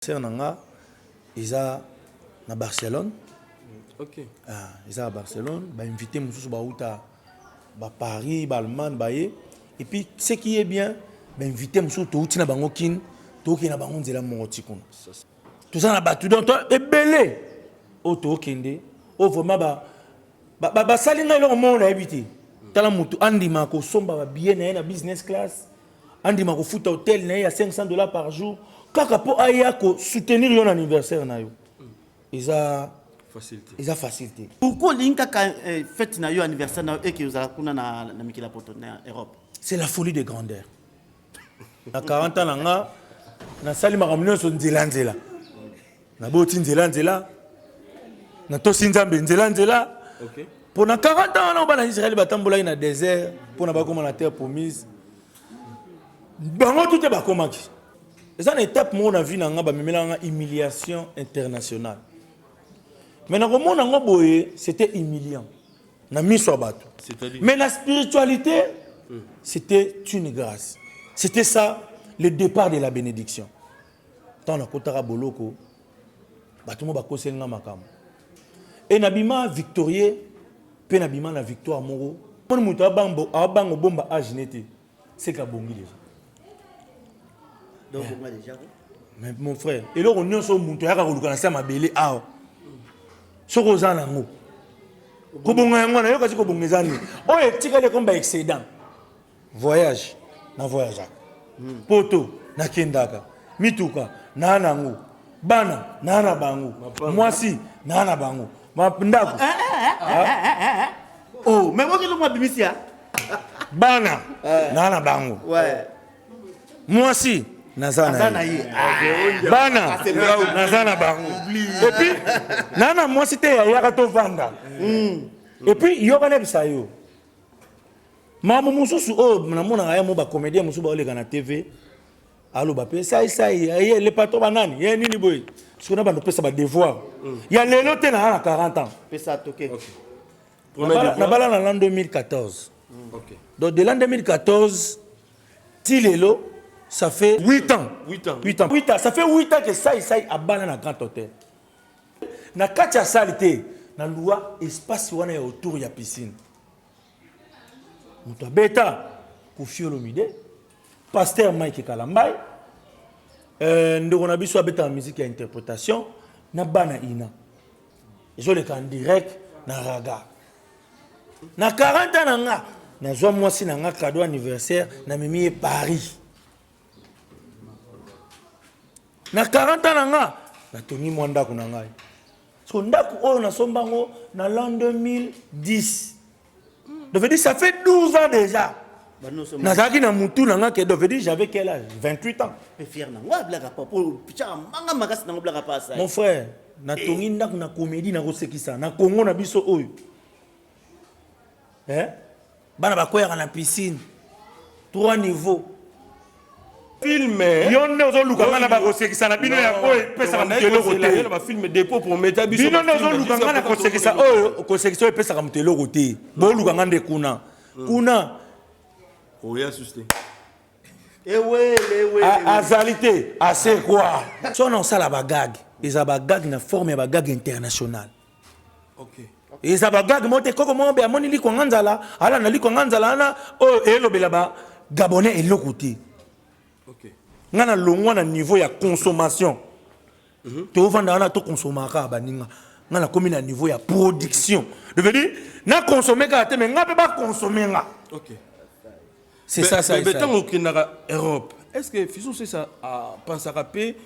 Nanga, ils ont à Barcelone. Ok. Ils ont à Barcelone. Bah invité Moussous Baouta, bah Paris, bah Allemagne, bah et puis ce qui est bien, bah invité Moussous Touti na Bangokin, Touki na Bangon de la Morotikon. Tout ça na battu dans toi et belé. O Tokende, o vraiment bah salinga le monde habité. Tala mutu andi mako somba ba bien na business class. Andi mako foot hôtel na ya $500 par jour. Kaka po aya ko soutenir yon anniversaire na yo. Ils a facilité. Ils a facilité. Pourquoi l'inka fête na yo anniversaire na et que vous allez kuna na Mikila Poto na Europe? C'est la folie de grandeur. Na 40 ans nga na sali makamno so nzela. Na boti nzela. Na tosi nzambe nzela. OK. Pour na 40 ans on ba na Israël batambola na désert pour na ba comme la terre promise. Bango tout est ba komaki. C'est une étape où on a vu une humiliation internationale. Mais c'était humiliant. Mais la spiritualité, c'était une grâce. C'était ça, le départ de la bénédiction. Tant on a kotara boloko, batumo ba kosenga makam. Et nabima victorieux, pe nabima na victoire moro. Mon muto abango bomba ajinete, c'est ka bongi déjà. Donc moi déjà. Mais mon frère, et là on est sur mon toit, on a ça ma belle ah. Sur aux anango. Kobonga ngwana yo kasi kobonga zani. Oh et tika le combat excédent. Voyage, na voyage. Poto na kendaka. Mituka na nango. Bana na na bango. Mwasi na na bango. Mapndako. Oh, mais moi que le bimisia. Bana na na bango. Ouais. Mwasi Nazana Bana Nazana Bango. Et puis Nana moi c'était Yakato Vanda. Et puis Yogane Bisayo. Maman Moussou oh namona aya mo ba comédien Moussou ba oleka na TV. Allo ba pe ça les pato banani yé nini boy. Parce qu'on a ba pesa ba devoir. Il y a lelo te na 40 ans. Pesa toqué. Na bala na l'an 2014. OK. Donc de l'an 2014 Tilelo ça fait 8 ans. 8 ans. 8 ans. 8 ans. Ça fait 8 ans que ça a banné dans grand hôtel. Na katia salité, na loi espace wana autour ya piscine. Muto beta Koffi Olomide, pasteur Mike Kalambay, ndeko na biso beta musique et interprétation na bana ina. Je le en direct na raga. Na 40 ans nga na zo mwasi na nga cadeau anniversaire na mimi Paris. Na 40 ans nga na toni mwanda kuna ngai. So ndaku o na sombango na l'an 2010. Donc veut dire ça fait 12 ans déjà. Na zaki na mutu na nga ke donc veut dire j'avais quel âge? 28 ans. Pe fier na ngwa blaga pa pour picha manga magas na blaga pa ça. Mon frère, na tongi ndaku na comédie na kosekisa na Congo na biso oyo. Bana bakoya na piscine. 3 niveaux. Film yonne ozoluka ngana ba kosekisa na bino ya oyo pesa ka mutelo kote ba film dépôt pour mettre biso bino ozoluka ngana kosekisa oyo kosekisa oyo pesa ka mutelo kote bo luka ngande kuna oya susté azalité assez quoi son on sala ba gag eza ba gag na forme ya ba gag international. OK. Eza ba gag mote koko mo be amoni liko nganzala ala na liko nganzala na o elobela ba gabonais elokote. OK. Ngana longwa na niveau ya consommation. To vanda na to consomaka baninga. Ngana komi na niveau ya production. Je veux dire na consommer ka te mais nga pe ba consommer nga. OK. C'est ça. Mais tant au Kenya Europe, est-ce que Fisou c'est ça à penser à paix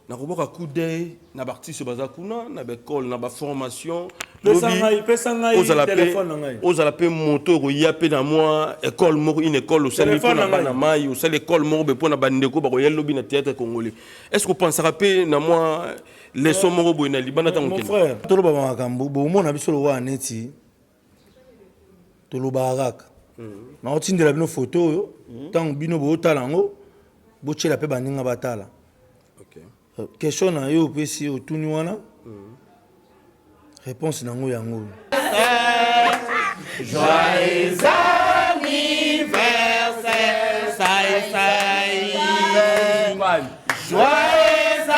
na koboka coup d'œil na artiste bazakuna na école na ba formation pesa ngai téléphone ngai aux ala pe moto ya pe na moi école moko une école au sali pour na mai au sali école moko pour na bandeko ba koyel lobby na théâtre congolais est-ce que pense à paix na moi les somo moko boina libana tango mon frère tolo ba makambo bo mona biso lo wa neti tolo ba rak na otindela bino photo yo tango bino bo talango bo chela pe baninga batala. OK. Question na yo pesi otuni wana réponse nango yango Joyeux anniversaire, Joyeux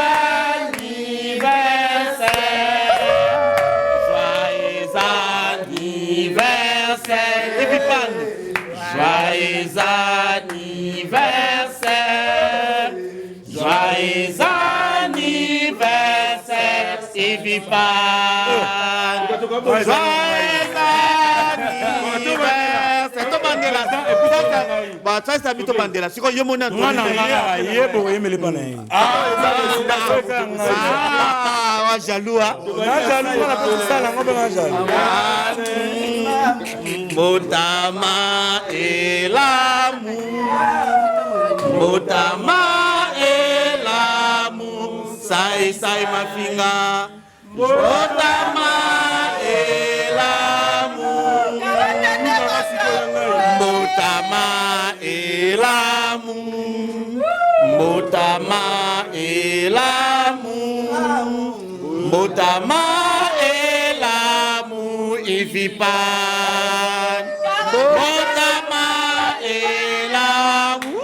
Joyeux anniversaire, joyeux anniversaire, Ivipan. Joyeux anniversaire, Tobandela. Bah, ça c'est habité Tobandela. C'est quoi, il y a mon nom. Ah, jaloux, hein. Motama et l'amour, Motama et l'amour, ça ma finga. Motama et l'amour, Motama et l'amour, Motama et l'amour, Motama et l'amour, il vit pas. Motama et l'amour.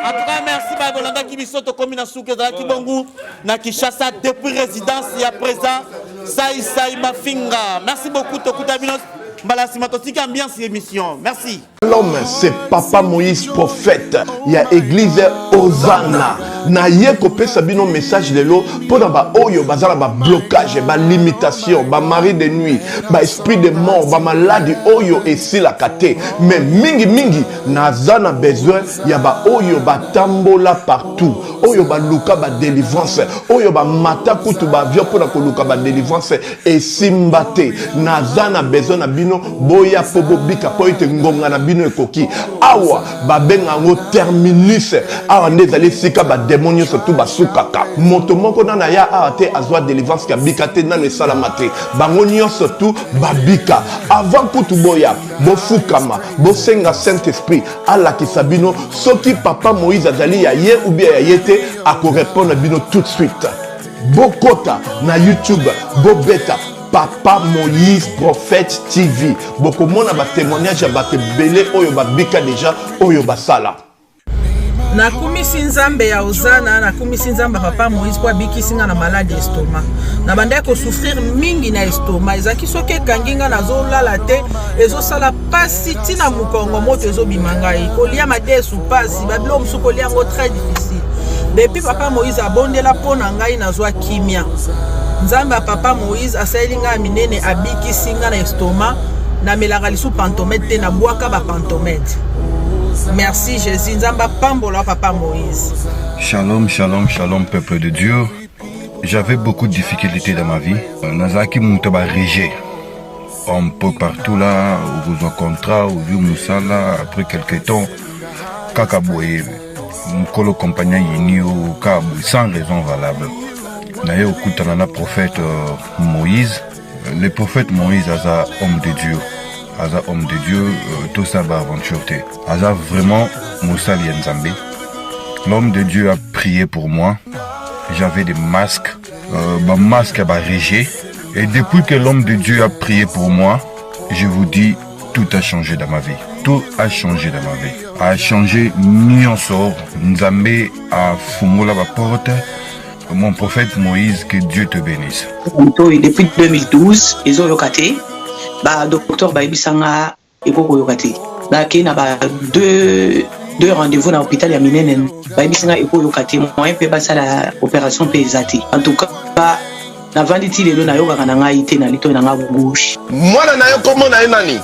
En tout cas, merci Babolanda qui bisoto comme na souke za Kibongu na Kinshasa depuis résidence et à présent Saï Mafinga. Merci beaucoup Tokuta Binos. Malasimatotique ambiance émission. Merci. L'homme, c'est Papa Moïse prophète. Il y a église Hosanna. Na ye kopé sabino message de l'eau pour ba oyo bazala ba blocage, ba limitation, ba mari de nuit, ba esprit de mort, ba maladie oyo et si la kate. Mais mingi nazana besoin ya ba oyo ba tambola partout. Oyo ba luka ba délivrance, oyo ba mata kutu ba vio pour na luka ba délivrance et simbate. Nazana besoin na bino boya pobo bika po ite ngonga na bino ekoki. Awa ba benga ngo terminus. Awa ndezali sika ba démonio surtout basukaka moto moko na ya ate azwa délivrance ka bikate na ne salamate bangonio surtout babika avant kutu boya bofukama bosenga Saint-Esprit ala kisabino soki Papa Moïse azali ya ye ou bien ya yete ako répondre bino tout de suite bokota na YouTube bobeta Papa Moïse Prophète TV bokomona ba témoignage ya bato belé oyo babika déjà oyo basala. Nakumisi nzambe ya Hosanna, nakumisi nzambe Papa Moïse kwa bikisinga na maladie estomac. Na banda ko souffrir mingi na estomac. Ezaki soke kanginga na zolala te, ezo sala pasi tina mukongo moto ezo bimanga e. Kolia mate sou pasi, babilo musu kolia ngo très difficile. Depuis Papa Moïse abondela pona ngai na zwa kimia. Nzambe ya Papa Moïse asayelinga minene abikisinga na estomac, na melaka lisu pantomètre na bwaka ba pantomètre. Merci Jésus, Nzamba Pambola Papa Moïse. Shalom, shalom, shalom, peuple de Dieu. J'avais beaucoup de difficultés dans ma vie. Nazaki Moutaba Régé. Un peu partout là, au besoin contrat, au vieux Moussala, après quelques temps, Kakaboye, Mkolo compagnon Yini au Kabou, sans raison valable. D'ailleurs, au Koutanana prophète Moïse, le prophète Moïse a homme de Dieu. Aza homme de Dieu, tout ça va aventure. Aza vraiment Moussa Lienzambe. L'homme de Dieu a prié pour moi. J'avais des masques, ma masque a régé. Et depuis que l'homme de Dieu a prié pour moi, je vous dis, tout a changé dans ma vie. Tout a changé dans ma vie. A changé Nyonsor. Nzambe a fumé la porte. Mon prophète Moïse, que Dieu te bénisse. Depuis 2012, ils ont yokaté. Docteur Baibisanga ekoko yokati ki na deux rendez-vous dans l'hôpital ya minene Baibisanga ekoko yokati moyen pe basala opération pe ezati en tout cas na vanditi lelo na yoka na ngai te na lito na nga gauche Mwana na yo komo na nani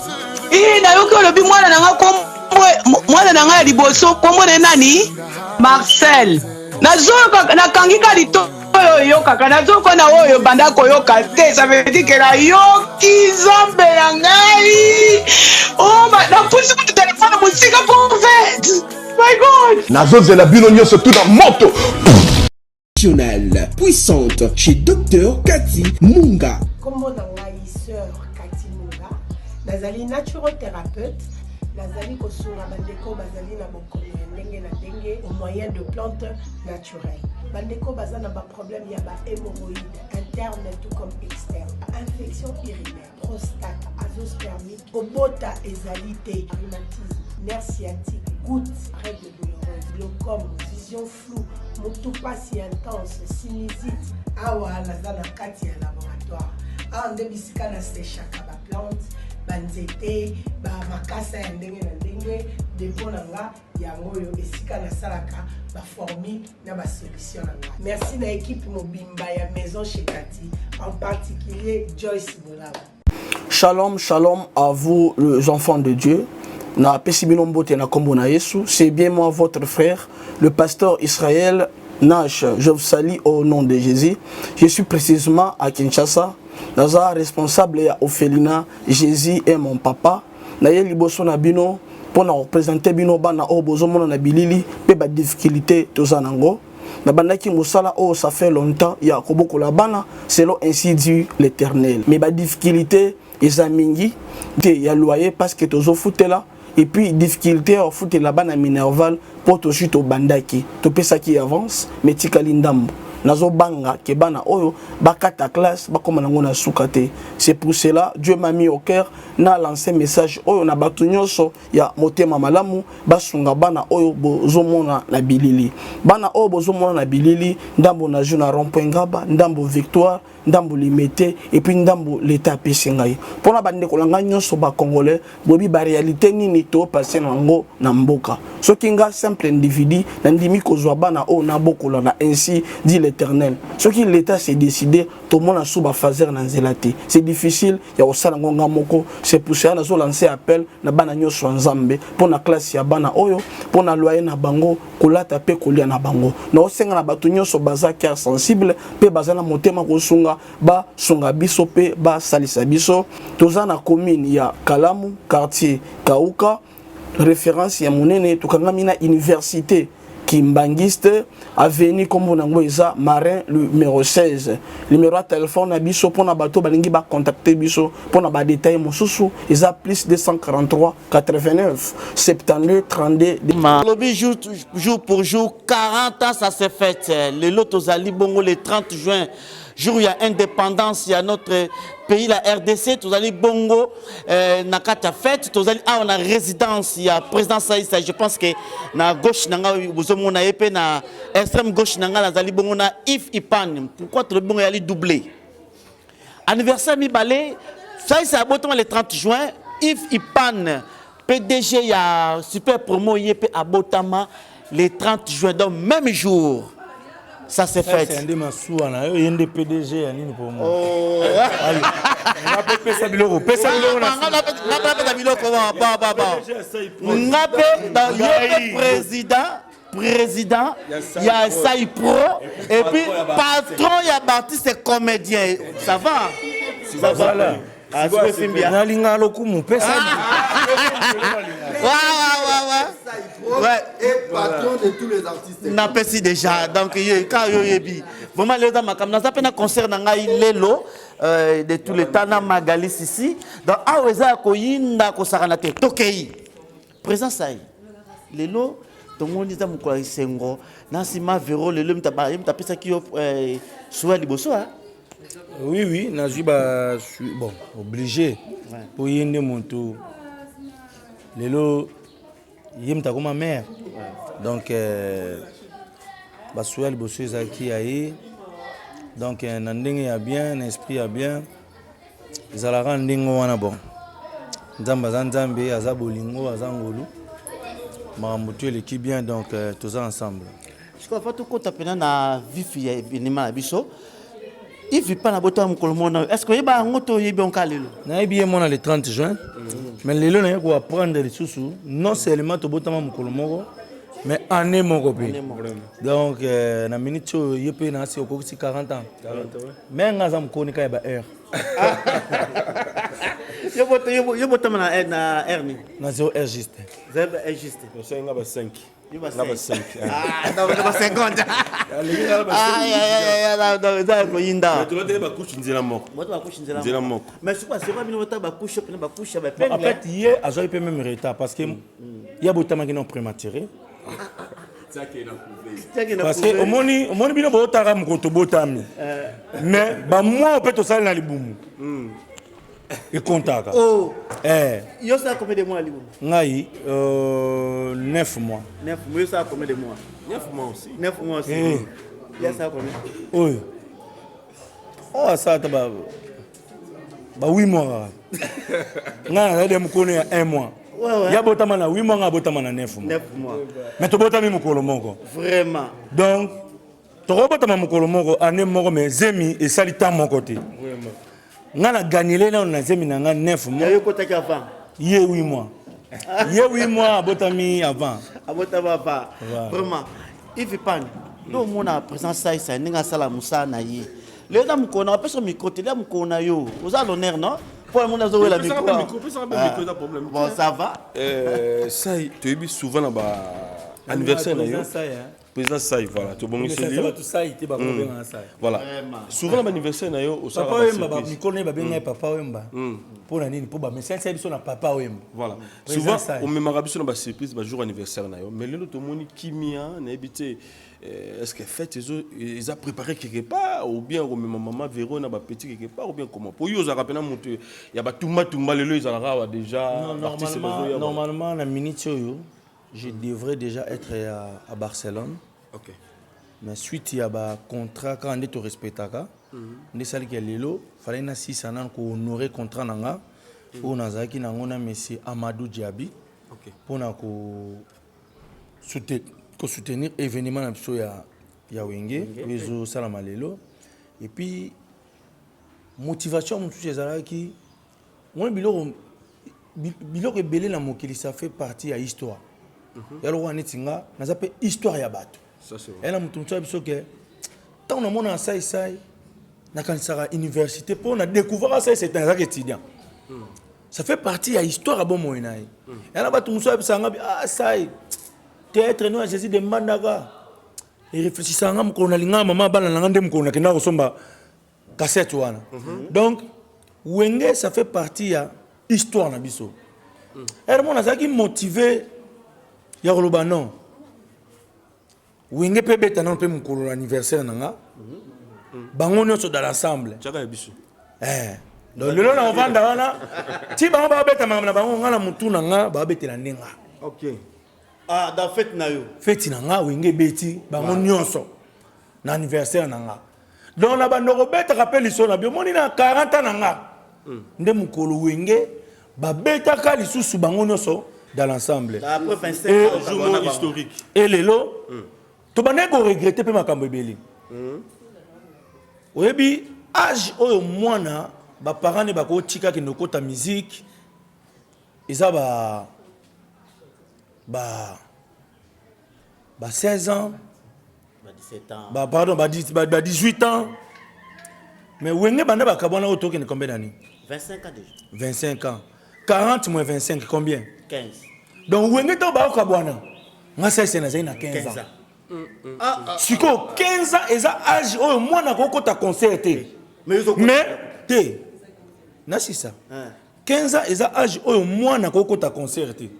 na yoka lobi mwana na nga komo mwana na nga liboso komo na nani Marcel na zoka na kangika lito yo kaka nazoko na oyo banda koyoka te ça veut dire que la yoki zombe ya ngai oh na pusi ku téléphone musika prophète my god nazozela bino nyonso tout dans moto puissante chez Docteur Cathy Munga. Comment na ngai sœur Cathy Munga nazali naturothérapeute nazali kosunga bandeko bazali na bokono ndenge na ndenge au moyen de plantes naturelles. Bandeko baza na ba problème ya ba hémorroïdes interne tout comme externe, infection urinaire, prostate, azoospermie, obota ezalité, rhumatisme, nerf sciatique, goutte, règles douloureuses, glaucome, vision floue, motopathie intense, sinusite. Awa naza na kati ya laboratoire. Ande bisika na séchaka ba plante banzete bamakasa ya ndenge na ndenge depo na nga yango oyo esika nasalaka baformi na basolution na nga. Merci na équipe mobimba ya Maison chez Cathy, en particulier Joyce Boulaba. Shalom, shalom à vous les enfants de Dieu. Na pesibino mbote na kombo na Yesu, c'est bien moi votre frère, le pasteur Israël Nash. Je vous salue au nom de Jésus. Je suis précisément à Kinshasa. Naza responsable ya Ophelina, Jésus est mon papa. Na ye liboso na bino pour représenter bino bana o bozomona na bilili pe ba difficulté tozanango. Na bandaki musala oh ça fait longtemps ya koboko la bana selon ainsi dit l'Éternel. Mais ba difficulté ezamingi te ya loyer parce que tozo futela. Et puis difficulté à foutre là-bas na Minerval pour to chute au bandaki to pesa qui avance mais tikali ndambo nazo banga ke bana oyo bakata classe bakoma nango na sukate. C'est pour cela Dieu m'a mis au cœur na lancé message oyo na batu nyonso ya motema malamu basunga bana oyo bozomona na bilili bana oyo bozomona na bilili ndambo na juna rond-point Ngaba ndambo Victoire ndambo limité et puis ndambo l'état pesingai pona bande kolanga nyonso ba congolais bobi ba réalité nini to passer nango na mboka soki nga simple individu na ndimi kozwa bana o na bokola na ainsi dit l'Éternel soki l'état s'est décidé to mona sou ba fazer na nzelati c'est difficile ya osala ngonga moko. C'est pour ça nazo lancer appel na bana nyonso nzambe pona classe ya bana oyo pona loyer na bango kolata pe kolia na bango na osenga na batu nyonso baza cœur sensible pe bazana motema kosunga ba sunga biso pe ba salisa biso toza na commune ya Kalamu quartier Kauka référence ya monene tukangami na université Kimbangiste avenue comme nango eza Marin numéro 16 numéro de téléphone na biso pona bato balingi ba contacter biso pona ba détail mosusu eza plus 243 89 72 32 lobby jour pour jour 40 ans ça s'est fait le lot aux Ali Bongo le 30 juin jour il y a indépendance il y a notre pays la RDC tous allez bongo nakata fête tous allez on a résidence il y a président Saïssa je pense que na gauche nanga bozomo na épée na extrême gauche nanga la zali bongo na If Ipan pourquoi tout le bongo y aller doublé anniversaire mi balé Saïssa abotement le 30 juin If Ipan PDG il y a super promo yépé abotama le 30 juin donc même jour. Ça s'est fait. C'est un de ma souana. Il y a un PDG à pour moi. Oh. On a fait pesa biloko. Pesa biloko. On a fait biloko. On a fait président. Il y a Saï Pro. Et puis patron, il y a Baptiste et comédien. Ça va? Ça va là. Ah, c'est bien. Nalinga lokumu. Pesa. Ouais. Et patron de tous les artistes. Na pesi déjà donc quand yebi vraiment les dames comme ça peine concert na ngai lelo de tous les temps na Magali ici donc aweza ko yinda ko sakana te tokei présence sai lelo to moni za mukwa isengo na sima vero lelo mta pesa ki soa liboso hein. Oui na juba bon obligé pour yinde monto lelo yimta comme ma mère donc basuel bosu zaki ayi donc nandenge ya bien esprit ya bien zalaka ndingo wana bon nzamba za nzambe aza bolingo aza ngolu makambo tu l'équipe bien donc tous ensemble je crois pas tout compte pena na vif ya binima biso il vit pas na boto mukolo mona est-ce que yeba ngoto yebi onkalelo na yebi mona le 30 juin mais lelo na yeko apprendre les sous non seulement to botama mukolo moko mais année moko pe donc na minute yepe na si okoti 40 ans mais ngaza mukoni ka ba heure yo botama na heure ni na 0 heure juste 0 heure juste c'est ngaba 5 ngaba 5 ah ngaba 50 ah ko yinda tu vas ba couche nzela moko nzela moko mais c'est pas bino ba couche ba en fait hier a eu même retard parce que il y a botama qui non prématuré parce que au moni bino botara mkoto botami mais ba moi peut to sala na libumu et contaka oh yo ça combien de mois libumu ngai 9 mois 9 mois yo ça combien de mois 9 mois aussi 9 mois aussi il y a ça combien oui oh ça taba Bah 8 mois. Nga na mukone ya 1 mois. Ya botama na 8 mois nga botama na 9 mois. 9 mois. Mais to botami mukolo moko. Vraiment. Donc to botama mukolo moko ane moko mais zemi et salita mon côté. Vraiment. Nga na gagner na zemi na nga 9 mois. Ya kota ka avant. Yé 8 mois. Yé 8 mois botami avant. Abotama avant. Vraiment. Il veut pas. Donc mon présence ça ninga sala musa na yi. Les dames qu'on a personne micro télé qu'on a yo. Vous avez l'honneur non? Pour le monde a joué la micro. Bon ça va. Ça tu es souvent là bas anniversaire na yo. Président Saï, voilà, tu bon ici. Voilà. Souvent l'anniversaire na yo au ça. Papa Wemba, mi connais ba bien papa Wemba. Pour la nini, pour ba mais c'est ça na papa Wemba. Voilà. Souvent on me marabit sur ba surprise ba jour anniversaire na yo. Mais le tout moni kimia na habité est-ce que fête ils a préparé quelque part ou bien au même maman Véro na ba petit quelque part ou bien comment. Pour yo ça rappelle monte il y a ba tumba le ils a déjà normalement na minute yo je devrais déjà être à Barcelone. OK. Mais suite il y a un contrat quand on est au respectaka. Ndé sali ke lelo fallait na 6 ans ko honorer contrat nanga. Pour nazaki na ngona monsieur Amadou Diaby. OK. Pour na ko soutenir événement na biso ya wenge rezo salama lelo. Et puis motivation mon touche ezalaki moi biloko ebele na mokili ça fait partie à histoire. Yalo wana tinga naza pe histoire ya bato. Ça c'est vrai. Elle a mutumtsa biso ke tant na mona sai na kanisaka université pour na découvrir ça c'est un étudiant. Ça fait partie à histoire à bon moyen. Elle a bato muso bisanga sai théâtre no Jésus de Mandaka. Et réfléchissanga mko na linga mama bana na ngande mko na kenda ko somba cassette wana. Donc wenge ça fait partie à histoire na biso. Elle mona zaki motivé ya koloba non wenge pe beta non pe mukolo anniversaire nanga bango nyonso dans l'ensemble chaka ya biso donc lelo na vanda wana ti bango ba beta na bango ngana mutu nanga ba betela ndenga. OK. Ah dans fête na yo fête nanga wenge beti bango nyonso na anniversaire nanga donc na bandoko beta rappel iso na biomoni na 40 ans nanga nde mukolo wenge ba beta ka lisusu bango nyonso dans l'ensemble. Et jour historique. Et lelo, tu vas pas regretter ma cambébeli. Oyebi âge oyo mwana ba parents ne ba ko tika ki noko ta musique. Isa ba 16 ans. Ba 17 ans. Ba pardon, ba 18 ans. Mais wenge banda ba kabona oto ki combien d'années? 25 ans déjà. 25 ans. 40 moins 25 combien? 15. Donc wenge to ba kabwana. Nga c'est na 15 ans. Siko 15 ans eza âge oyo mwana ko ta concerté. Mais té. Na si ça. 15 ans eza âge oyo mwana ko ta concerté.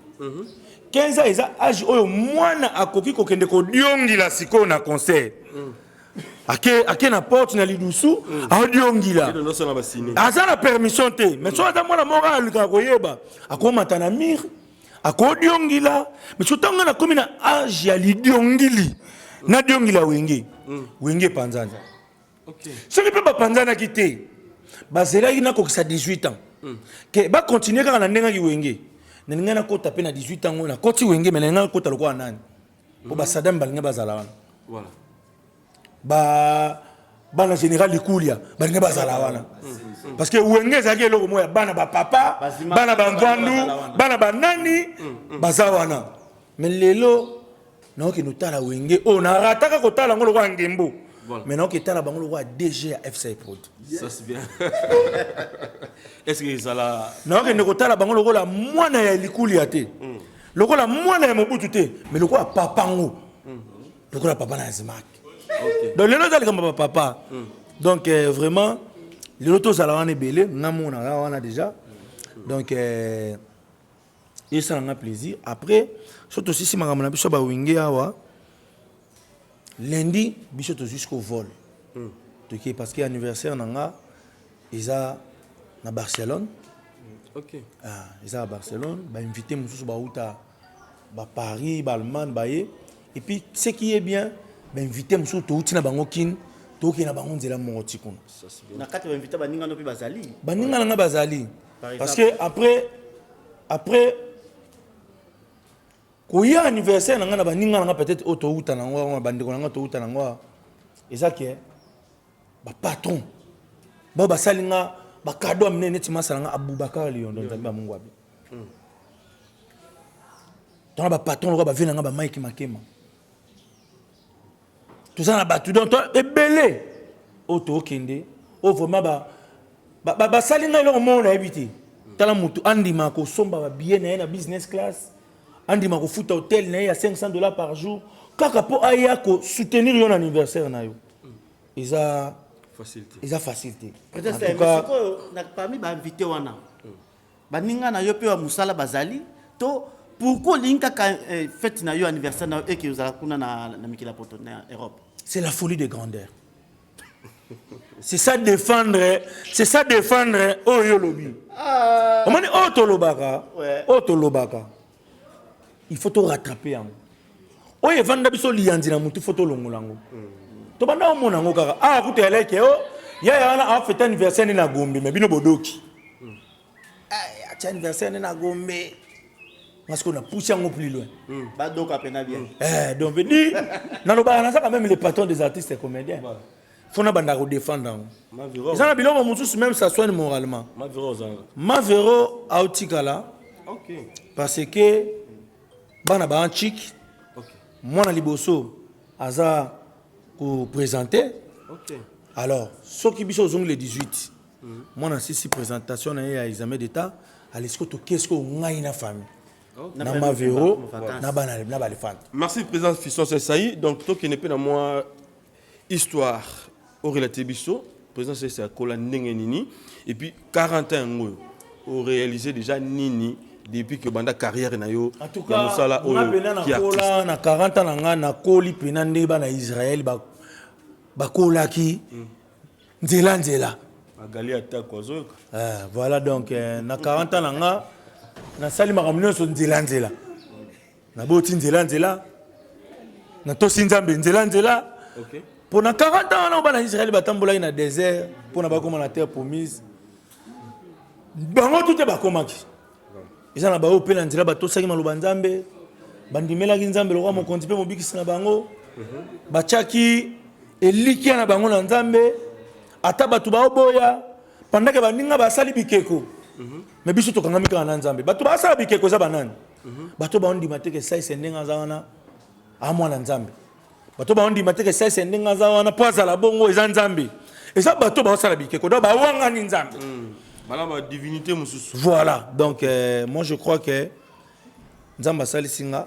15 ans eza âge oyo mwana akoki ko kende ko diongila siko na concert. Ake na porte na lidusu audiongila aza na permission te mais so ata mwana moko alika koyeba akomata na mire akodiongila mais so tanga na komi na âge ya lidiongili na diongila wenge panzana. OK. Soki pe ba panzana kite bazelaki na kokisa 18 ans ke ba continuer kaka na ndenga ki wenge na ninga na kota pe na 18 ans na koti wenge mais na ninga kota lokwa nani po ba sadam balinga bazala wana. Voilà. Bana général Likulia balinga bazala wana parce que wenge zaki eloko moya bana ba papa bana ba ngwandu bana ba nani bazawana mais lelo na oki notala wenge o na rataka kotala ngolo kwa ngembo mais na oki tala bangolo kwa DG à FC Prod. Ça c'est bien. Est-ce que ça la na oki ndekotala bangolo kwa mwana ya Likulia te lokola mwana ya Mobutu te mais lokola papa ngo lokola papa na Zimak. Okay. Donc les autres papa. Donc vraiment les autres ça est belé, on a déjà. Donc et ça a plaisir. Après surtout si ma ramana biso ba wenge awa lundi biso to jusqu'au vol. Donc parce que anniversaire nanga isa na Barcelone. OK. Ah, isa à Barcelone, ba invité mususu ba uta ba Paris, ba Allemagne ba et puis ce qui est bien invité musu to utina bango kin toke na bango nzela moko tikuna na kati ba invité baninga no pe bazali baninga nanga bazali parce que après koya anniversaire nanga na baninga nanga peut-être auto uta nango bandeko nanga to uta nango ezake ba patron ba basalinga ba cadeau amene neti masalanga Abubakar Liondo nzambe mungu abi tona ba patron ko ba venanga ba Mike Makema tout ça na batu donc ebele auto kende o vraiment ba salinga lo mona ebité tala mutu andima ko somba ba bien na business class andima ko futa hotel na ya $500 par jour kaka po aya ko soutenir yon anniversaire na yo isa facilité peut-être c'est parmi ba invité wana baninga na yo pe wa musala bazali to pourquoi linka fête na yo anniversaire na et que vous allez kuna na mikila poto na Europe. C'est la folie de grandeur. C'est ça défendre Oyo Lobi. On m'a dit Oto Lobaka. Il faut te rattraper. Oye vanda biso liandi na mutu photo longolango. To banda o mona ngokaka. Ah kutu eleke o ya na fête anniversaire na Gombe mais bino bodoki. Ah anniversaire na Gombe. Parce qu'on a poussé un peu plus loin. Donc, donc, même les patrons des artistes et comédiens. Il faut nous défendre. Même ça soigne moralement. Mavero a Outikala. Parce que, Banaba un chic, moi, Liboso, Aza, pour présenter. Alors, ceux qui sont le 18, moi, j'ai 6 présentations, j'ai un examen d'état. Allez, qu'est-ce qu'on a une famille? Merci président Fisson Sessaï. Donc toi qui n'est pas dans moi histoire au relaté biso président c'est à Kola Nini et puis 40 ans au réalisé déjà Nini depuis que banda carrière na yo en tout cas on a Kola na 40 ans na Koli pena ndeba na Israël ba Kola ki nzela Magali attaque ozo voilà donc na 40 ans nga na sali makamno so nzela na boti nzela na tosi nzambe nzela pour na 40 ans na bana Israël batambola na désert pour na bakoma na terre promise bango tout est bakomaki ils na ba ope na nzela batosaki maloba nzambe bandimela ki nzambe lokwa mokonzi pe mobikisi na bango bachaki eliki na bango na nzambe ata batu ba oboya pendant que baninga basali bikeko mais biso to kangami ka na nzambe bato ba sala bikeko za banani bato ba ondi mateke sai sendenga za wana amwa na nzambe bato ba ondi mateke sai sendenga za wana poza la bongo eza nzambe eza bato ba sala bikeko do ba wanga ni nzambe bala ba divinité mususu voilà donc moi je crois que nzamba sali singa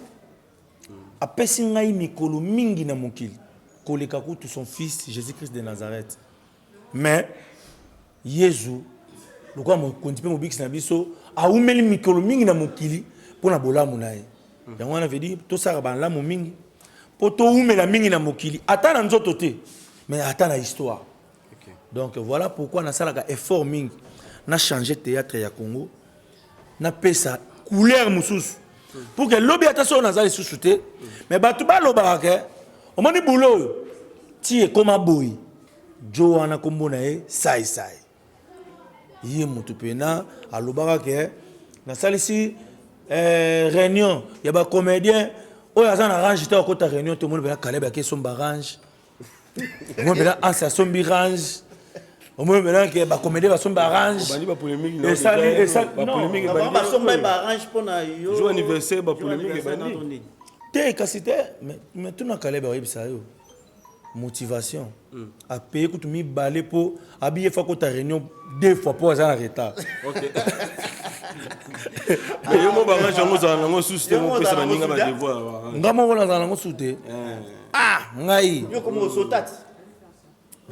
apesi ngai mikolo mingi na mokili koleka kutu son fils Jésus-Christ de Nazareth mais Yesu lokwa mokonzi pe mobikisi na biso aumeli mikolo mingi na mokili pona bolamu na ye yango wana veut dire tosaka balamu mingi po toumela mingi na mokili ata na nzoto te mais ata na histoire donc voilà pourquoi nasalaka effort mingi na changer théâtre ya Congo na pesa couleur mususu pour que lobi ata so nazali susu te mais batu balobaka ke omoni boulot ti ekoma boyi jo wana kombo na ye sai ye mutu pena alobaka ke na salisi réunion ya ba comédien oyo aza na range ta kota réunion to mona bela Caleb ke somba range mo bela ansa sombi range o mo bela ke ba comédien ba somba range ba polémique et ça ba polémique ba somba ba range pona yo jour anniversaire ba polémique bandi te kasite mais tout na Caleb ba yebisa yo motivation à payer que tu mi balé pour habiller fois que ta réunion 2 fois pour ça en retard. OK. Yo mo ba ngango za nango susite mo pesa baninga ba devoir. Ngamo wala za nango sute. Ah, ngai. Yo comme sotati.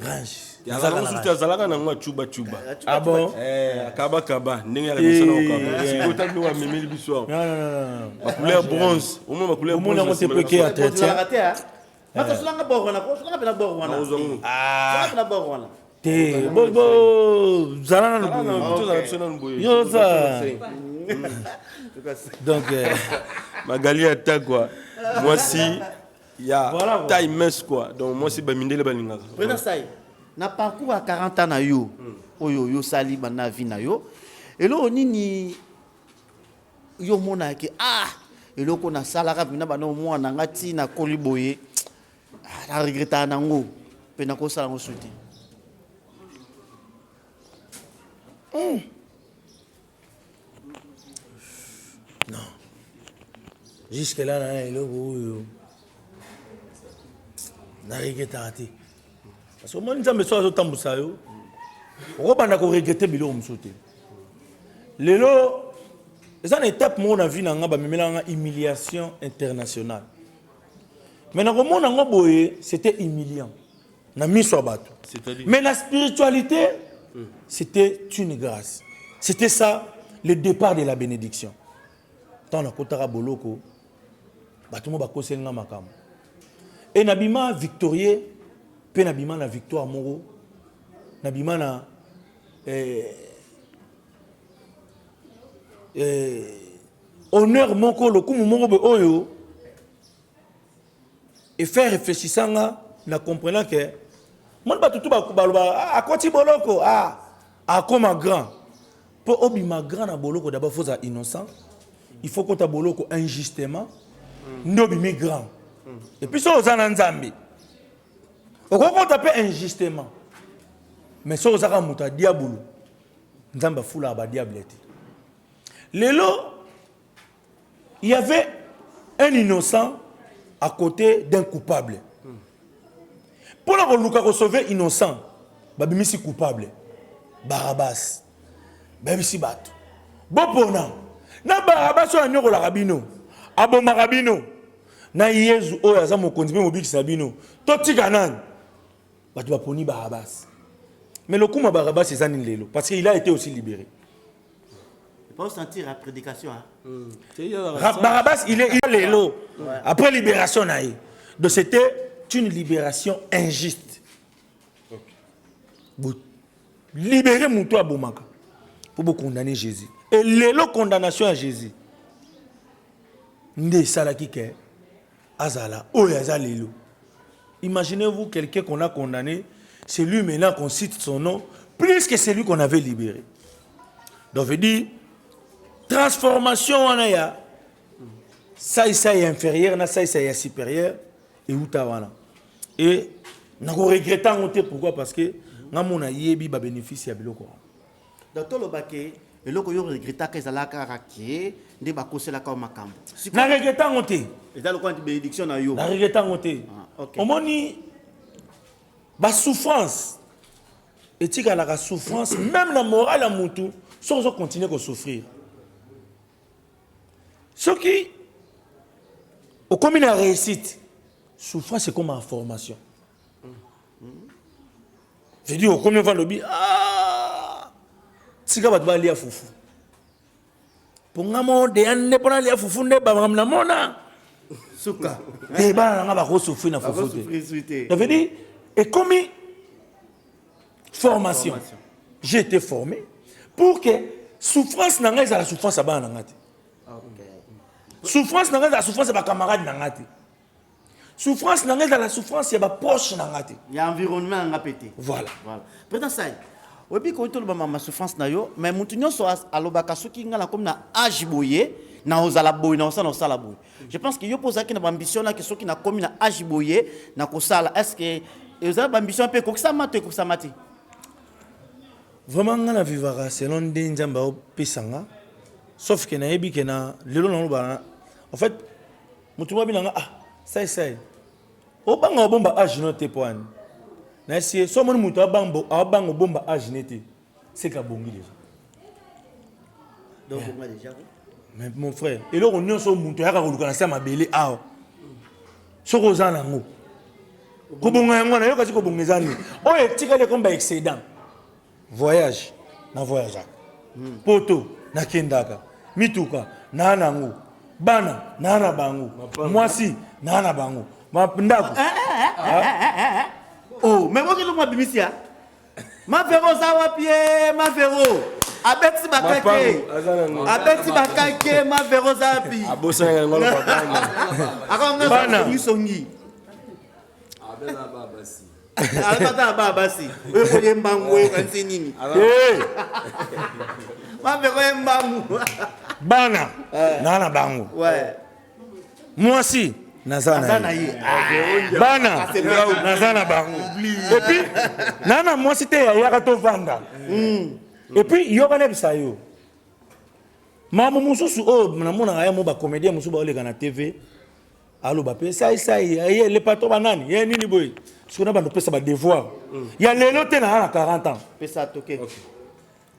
Range. Ya za nango sute azalaka nango chuba. Ah bon? Kaba ndenge ya misana okaba. Si kota bi wa memeli biso. Non. Ba couleur bronze. Au moins ba couleur bronze. Au moins on te peut que entretien. Mata sulanga borwana ko sulanga pela borwana ah pela borwana te bo zalana no yo ça donc Magali attaque quoi moi si Il y a taille mince quoi. Donc moi c'est Bamindele Balingaka. Président Saï, na parcours à 40 ans na yo, oyo yo sali bana vie na yo. Et là on ni yo mona ke et là qu'on a salara bina bana mo na ngati na koliboye. Na regretta nango. Pe na ko sala ngo souti. Non. Jusque là, na regretta te. Parce que moi, nous avons besoin de temps pour ça. On va regretter bilo msote. Lelo, c'est une étape où on a vu une humiliation internationale. Mais c'était humiliant. Mais la spiritualité, c'était une grâce. C'était ça, le départ de la bénédiction. Tant on a kotara boloko, batumo bakose nga makam. Et nabima victorieux, pe nabima na victoire moro, nabima na honneur moko lokumu moko be oyo, et faire réfléchir ça na comprenant que mon batutu ba a koti boloko a comme grand. Pour obima grand na boloko d'abord faut être innocent. Il faut qu'on ta boloko injustement. Nobimi grand. Et puis ça aux ananzambi. Au qu'on tape injustement. Mais ça aux aramuta diabolo. Nzamba fula ba diablete. Lelo il y avait un innocent à côté d'un coupable. Pour la luka sauver innocent, babimisi coupable. Barabbas. Babimisi batu. Bopona. Na Barabbas so anyoko la rabino. Abo marabino. Na Yezu oyo aza mokonzi pe mobiki sabino. Totika nan. Batu baponi Barabbas. Mais le coup ma Barabbas c'est Zanin Lelo parce qu'il a été aussi libéré. Il faut sentir la prédication. Barabbas il est Lelo. Après libération naïe. Donc c'était une libération injuste. Libérer Moutou Abomaka pour condamner Jésus. Et l'élo condamnation à Jésus. Nde salaki ke azala oyaza lelo. Imaginez-vous quelqu'un qu'on a condamné, c'est lui maintenant qu'on cite son nom plus que celui qu'on avait libéré. Donc veut dire transformation en aya. Ça est inférieur, ça est supérieur et utawana. Et nous regrettons pourquoi parce que nous avons un bénéfice à biloko. Docteur Lobake, et là que regretta que ça l'a caractère, ne pas causer la comme makambo. Na regrettons oté. Et dans le coin de bénédiction na yo. Na regrettons oté. Au moni ba souffrance. Et tika la souffrance même la morale à mutu, sans continuer à souffrir. Ce qui au comme une réussite, souffrance c'est comme une formation. Je dis au combien de fois le bi sika bat ba lia fufu. Pour ngamo de ande pona lia fufu ne ba ngamna mona. Suka. Et ba nga ba ko souffrir na fufu. Ça veut dire et comme formation. J'ai été formé pour que souffrance na nga la souffrance ba na ngati. Souffrance na nga la souffrance ba camarade na ngati. Souffrance na nga la souffrance ya ba proche na ngati. Il y a environnement nga pété. Voilà. Président Saï. Oui, puis quand on a ma souffrance na yo, mais mutunyo so alobaka soki ngala comme na âge boyé, na ozala boy na osala boy. Je pense que yo poseaki na ambition na que soki na comme na âge boyé na kosala est-ce que ozala ambition pe kokisa mati. Vraiment ngala vivara selon nzamba opesanga sauf que na yebi que na lelo na loba en fait mutumwa binanga ça. O banga bomba âge no te poane. Na si so mon mutu abango bomba âge nete. C'est ka bongi déjà. Donc bonga déjà. Mais mon frère, et là on y so mutu ya ka koluka na sa mabele awo. So ko zana ngo. Ko bonga yango na yo kasi ko bongezani. O etika le komba excédent. Voyage na voyage. Poto na kendaka. Mituka na nango. Bana na bango. Mwasi na bango. Ndako. Oh, mais moi qui l'ai bimisia. Ma véro ça va pied, ma véro. Abeti bakake. Abeti bakake, ma véro ça pi. Abosa ngolo papa. Akon na songi. Alipata babasi. Wewe kwa mbangu wewe kanisi nini? Mambe kwa mbangu. Bana. Nana bangu. Ouais. Moi aussi. Nazana yi. Bana. Nazana bangu. Et puis nana moi c'était ya to vanda. Et puis yokane bisayo. Mamu mususu namona aya mo ba comédien mususu ba oleka na TV. Allo ba pe sai le patron banani. Ye nini boy. Ce qu'on a pesa ba devoir. Il y a lelo te na 40 ans. Pesa toqué.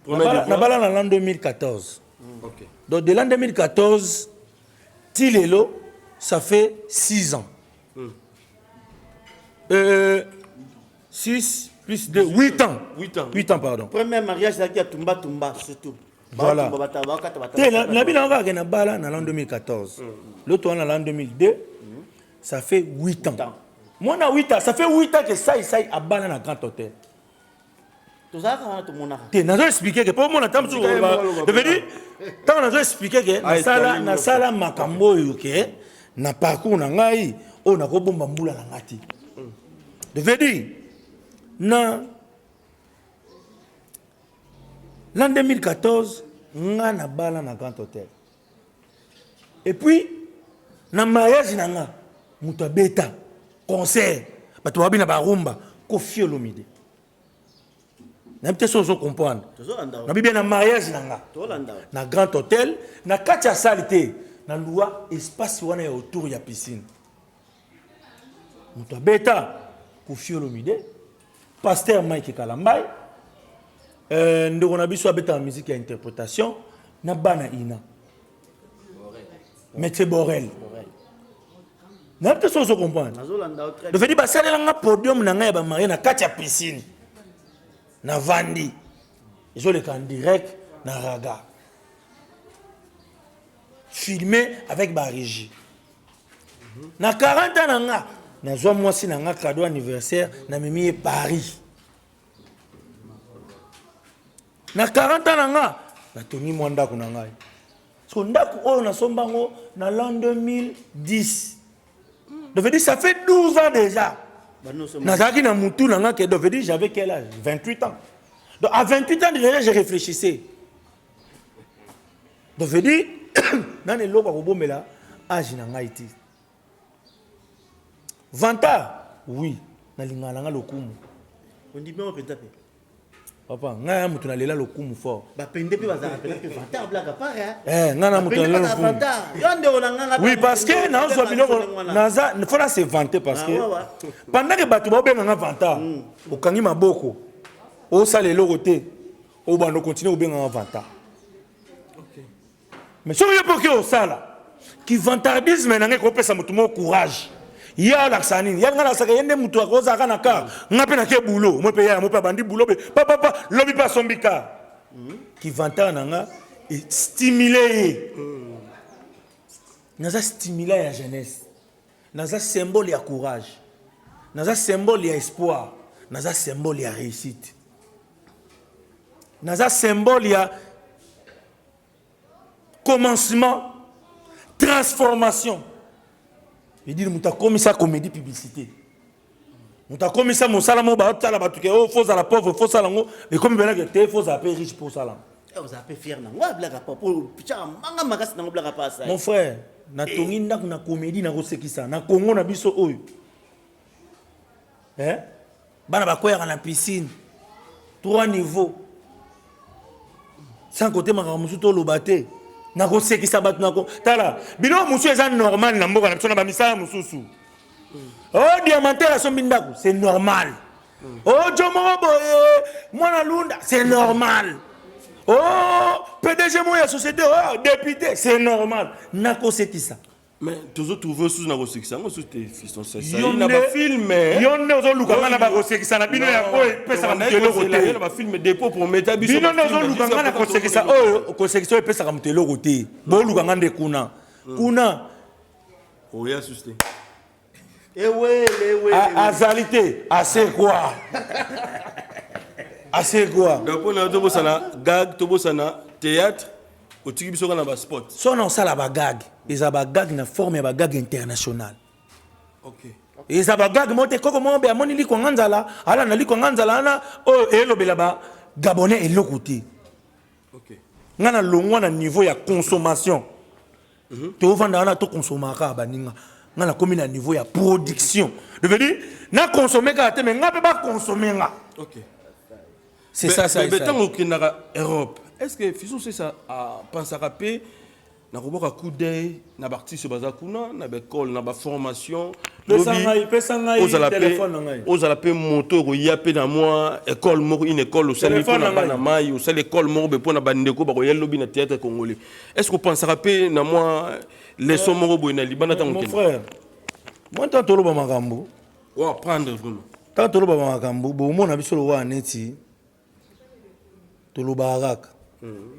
Na bala na l'an 2014. OK. Donc de l'an 2014 Tilelo ça fait 6 ans. 6 plus 2, 8 ans. 8 ans, pardon. Premier mariage, c'est à Tumba, surtout. Voilà. La ville en l'an 2014. L'autre en l'an 2002, ça fait 8 ans. Moi, 8 ans, ça fait 8 ans que ça a balé dans un grand hôtel. Tu as expliqué que pour moi, je veux dire, tu as expliqué que na sala makambo yoke na parcours na ngai o na ko bomba mbula na ngati. Je veux dire na l'an 2014 nga na bala na grand hôtel. Et puis na mariage na nga muta beta concert bato babi na barumba ko fiolomide. Na peut-être so comprendre. Na bi bien na mariage na nga. Na grand hôtel na katia salité na loi espace wana ya autour ya piscine. Muta beta ko fiolomide. Pasteur Mike Kalambay ndeko na biso abeta musique ya interprétation na bana ina Maître Borel na peut so comprendre de fait ba sala nga podium na nga ya ba marié na kati ya piscine na vandi ils ont le en direct na raga filmé avec ba régie na 40 ans na nga na zo mwasi na nga cadeau anniversaire na mimi Paris na 40 ans na nga na toni mwanda kuna ngai so ndaku oyo na sombango na l'an 2010 de veut dire ça fait 12 ans déjà na zaki na mutu na nga que de veut dire j'avais quel âge 28 ans donc à 28 ans déjà je réfléchissais de veut dire na ne loko ko bomela âge na ngai ti Vanta, oui, na lingala nga lokumu. On dit bien on peut taper. Papa, nga mutu na lela lokumu fort. Ba pende pe bazaka pe que Vanta blaga pare. Nga na mutu na lela lokumu. Yonde olanga. Oui, parce que na zo biloko naza faut la se vanter parce que pendant que batu ba benga nga Vanta, okangi maboko. O sala eloko te. O bando continuer o benga nga Vanta. OK. Mais so yo pour que o sala qui vantardisme na ngeko pesa mutu mo courage. Ya laksani ya ngana saka yende mutu akoza kana ka ngape na ke boulot mo pe ya mo pa bandi boulot papa lobi pa sombika qui vanta nanga et stimuler naza stimuler la jeunesse naza symbole ya courage naza symbole ya espoir naza symbole ya réussite naza symbole ya commencement transformation. Il dit muta komi sa comédie publicité. Muta komi sa mon salamo ba tala ba tuke oh faux à la pauvre faux à lango et comme bela que te faux à peu riche pour salam. Vous avez fier na ngwa blaga pa pour picha manga magas na blaga pa ça. Mon frère, na tongi ndak na comédie na kosekisa na Congo na biso oyo. Bana ba koya na piscine. 3 niveaux. Sans côté makamusu to lobate. Nako seki sabat nako tala bino musu eza normal na mboka na biso na ba misala mususu oh diamantaire so mbindako c'est normal oh jomo boye mwana lunda c'est normal oh PDG mo ya société oh député c'est normal nako seki ça mais toujours trouver sous na kosekisa ngo sous tes fils ça il na ba film yonne ozo luka na ba kosekisa na bino ya ko pesa ka mutelo côté na ba film dépôt pour mettre biso bino ozo luka na kosekisa oh kosekisa pesa ka mutelo côté bo luka ngande kuna oya susté ewe azalité assez quoi donc on a tobo sana gag tobo sana théâtre au tiki biso na ba sport so non ça la ba gag. Ils ont une gag na forme de gag international. OK. Et ça va gag monter comment be amoni liko nganzala ala na liko nganzala na o elobela ba gabonais et l'autre. OK. Ngana longwa na niveau ya consommation. To vanda na to consomaka baninga. Ngana komi na niveau ya production. Je veux dire na consommer ka te mais nga pe ba consommer nga. OK. C'est ça. Mais tant au Europe, est-ce que Fisou c'est ça à penser à paix na koboka coup d'œil na artiste bazakuna na école na formation pesanga téléphone ngai aux ala pe moto ya pe na moi école moko une école au sein na mai au sein l'école moko be pona bandeko ba koyel lobby na théâtre congolais est-ce que penser à paix na moi les somme moko boina libana tango mon frère moi tant tolo ba makambo wa prendre vraiment tant tolo ba makambo bo mona biso lo wa neti tolo ba raka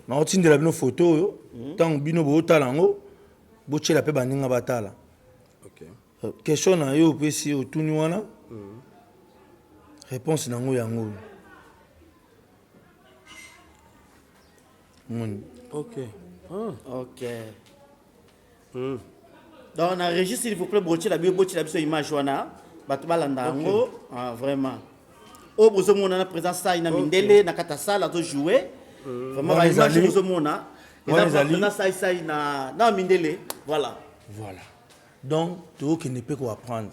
na otindela bino photo oyo tant bino bo talango bo tshela pe baninga batala. OK. Question na yo pe si otuni wana réponse nango yango. OK. OK. Donc on a régi s'il vous plaît brocher la biso image wana batu balanda ngo vraiment. O bozo mona na présence ça ina mindele na kata sala to jouer. Vraiment la image bozo mona. Et là ça na mindele voilà. Donc tu ne peux pas apprendre.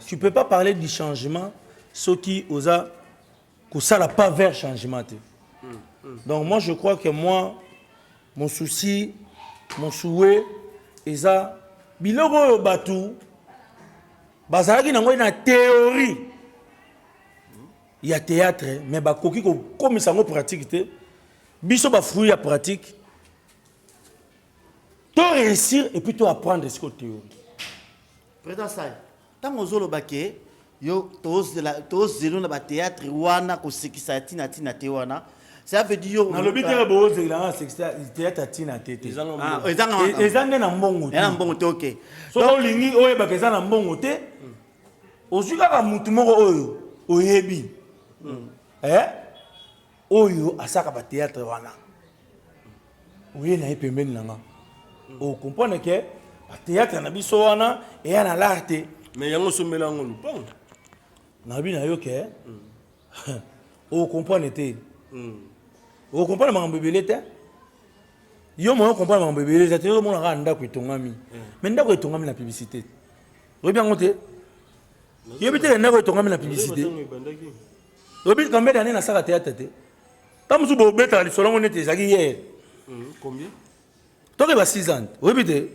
Tu peux pas parler du changement ce qui osa que ça n'a pas vers changement. Donc moi je crois que mon souci, mon souhait est ça biloko batu bazalaki nango na théorie. Il y a théâtre mais ba koki ko comme ça en pratique te biso ba fruit ya pratique. Tu réussir et puis tu apprendre ce que tu théorie. Président ça tant ozolo baké yo tozelo na ba théâtre wana ko sekisa tina te wana ça veut dire yo na lobi te bo zela sekisa théâtre tina te te ezanga na mbongo te na mbongo te OK so olingi oye bakeza na mbongo te ozuka ka mutu moko oyo oyebi oyo asaka ba théâtre wana oye na epembeni nanga o comprendre que ba théâtre na biso wana et na l'arte mais yango somela ngo lupang na bi na yo ke o comprendre te o comprendre mambo bebele te yo mo comprendre mambo bebele te yo mo na ndako etongami mais ndako etongami na publicité obi yango te yo bi te ndako etongami na publicité obi kambe dane na saka théâtre te tamusu bo beta li solongo nete zaki hier combien toi va 6 ans obi te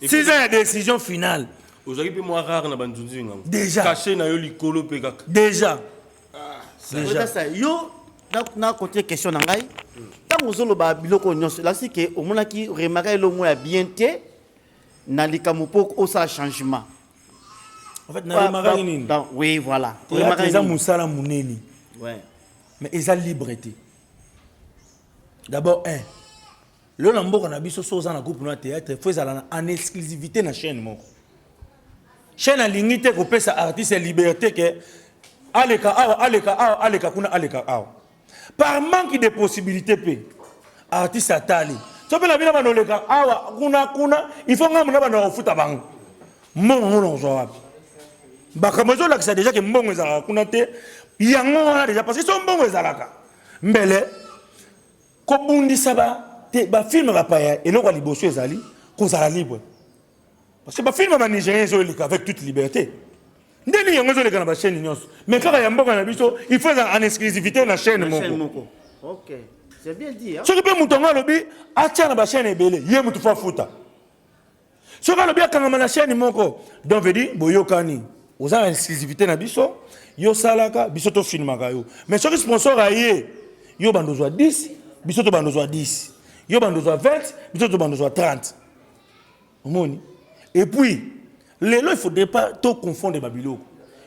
6 ans de décision finale. Aujourd'hui, puis moi rare na bandunzi ngam. Déjà. Caché na yo likolo pe kaka. Déjà. Déjà ça yo na côté question na ngai. Tant ozolo ba biloko nyonso là c'est que au mona ki remarquer le mot ya bien té na likamupo au ça changement. En fait na remarquer nini? Oui voilà. Remarquer ça musala muneni. Ouais. Mais ils ont liberté. D'abord le nambo qu'on a biso soza na groupe na théâtre faut ça en exclusivité na chaîne moko chaîne a limité ko pesa artiste liberté que aleka kuna par manque de possibilités pe artiste atali so pe la bina banoleka awa kuna il faut ngam na bana ofuta bango mbongo no zo wapi bakamozo la ça déjà que mbongo ezala kuna te yango déjà parce que so mbongo ezalaka mbele ko bundisa ba film va pas et non quoi liboso ezali kozala libre parce que ba film ba nigérien zo lika avec toute liberté ndeni yango zo lika na ba chaîne nyonso mais kaka ya mboka na biso il faut en exclusivité na chaîne moko. OK c'est bien dit hein. Ce que peut mutonga lobi atia na ba chaîne ebele ye mutu fa futa ce que lobi akanga na chaîne moko donc veut dire boyokani oza en exclusivité na biso yo salaka biso to filmaka yo mais ce que sponsor aye yo bandozwa 10 biso to bandozwa 10 yo bandozwa 20 biso to bandozwa 30 omoni et puis lelo il faudrait pas tout confondre babiloko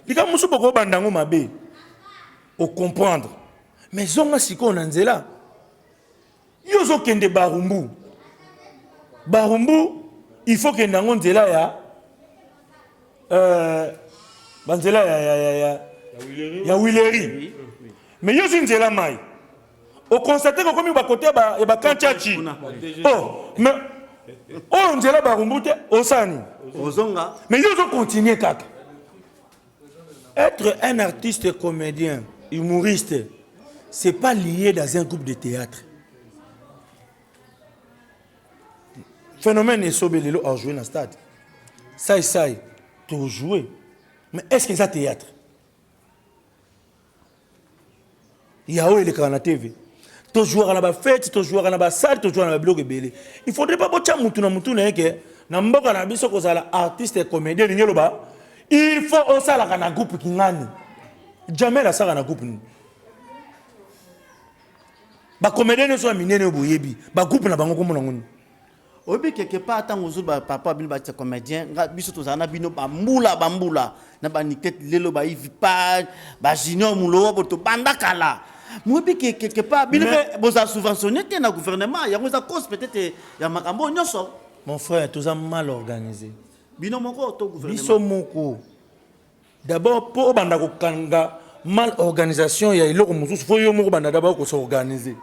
dika musu boko bandango mabe au comprendre mais zonga siko na nzela yo zo kende barumbu il faut que ndango nzela ya banzela ya Wileri mais yo nzela mai au constater que comme ba côté ba kanchachi oh mais on nzela barumbu te osani Ozonga. Mais ils ont continué, kaka. Être un artiste comédien, humoriste, c'est pas lié dans un groupe de théâtre. Phénomène est sobelelo a joué dans le stade. Ça, tu as joué. Mais est-ce que c'est un théâtre? Il y a où les canaux TV? Tu joues à la fête, tu joues à la salle, tu joues à la blog belé. Il faudrait pas que tu aies que Namboka na biso ko zala artiste et comédien ni loba. Il faut aussi la groupe qui ngani. Jamais la sala na groupe ni. Ba comédien ne soit minene boyebi, ba groupe na bango komo ngoni. Obi quelque part tant ozo ba papa bin ba comédien, nga biso to zana bino ba mbula na ba niket lelo ba ivi pa ba junior mulo bo to banda kala. Moi quelque part bino vous a subventionné na gouvernement, ya ngoza cause peut-être ya makambo nyoso. Mon frère, tout ça mal organisé. Bino moko to gouvernement. Biso moko. D'abord pour banda ko kanga mal organisation ya iloko mususu faut yo moko banda d'abord ko s'organiser.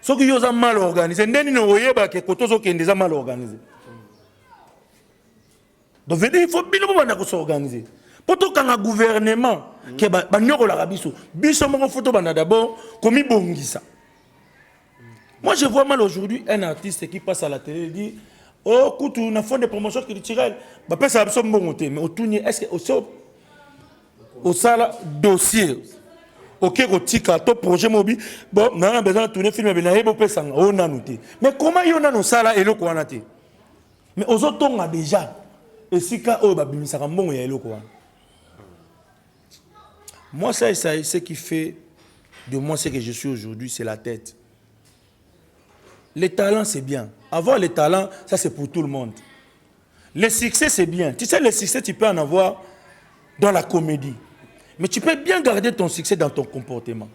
Ce qui est mal organisé, ndeni no oyeba ke kotozo ke ndeza mal organisé. Donc il faut bien banda ko s'organiser. Pour tout quand gouvernement ke ba nyoko la biso, biso moko photo banda d'abord komi bongisa. Moi, je vois mal aujourd'hui un artiste qui passe à la télé et dit oh, écoute, on a fait des promotions culturelles. Bah, ça a besoin de bon côté. Mais au tournier, est-ce que au sala dossier, ok, au tika, top projet mobile, bon, on a besoin de tourner film, mais on a noté. Mais comment il y a nos salas et le quoi noté? Mais aux autres, on a déjà. Et si quand on a bien ça, bon, il y a le quoi. Moi, ça, ce qui fait de moi ce que je suis aujourd'hui, c'est la tête. Les talents, c'est bien. Avoir les talents, ça c'est pour tout le monde. Le succès, c'est bien. Tu sais, le succès, tu peux en avoir dans la comédie. Mais tu peux bien garder ton succès dans ton comportement.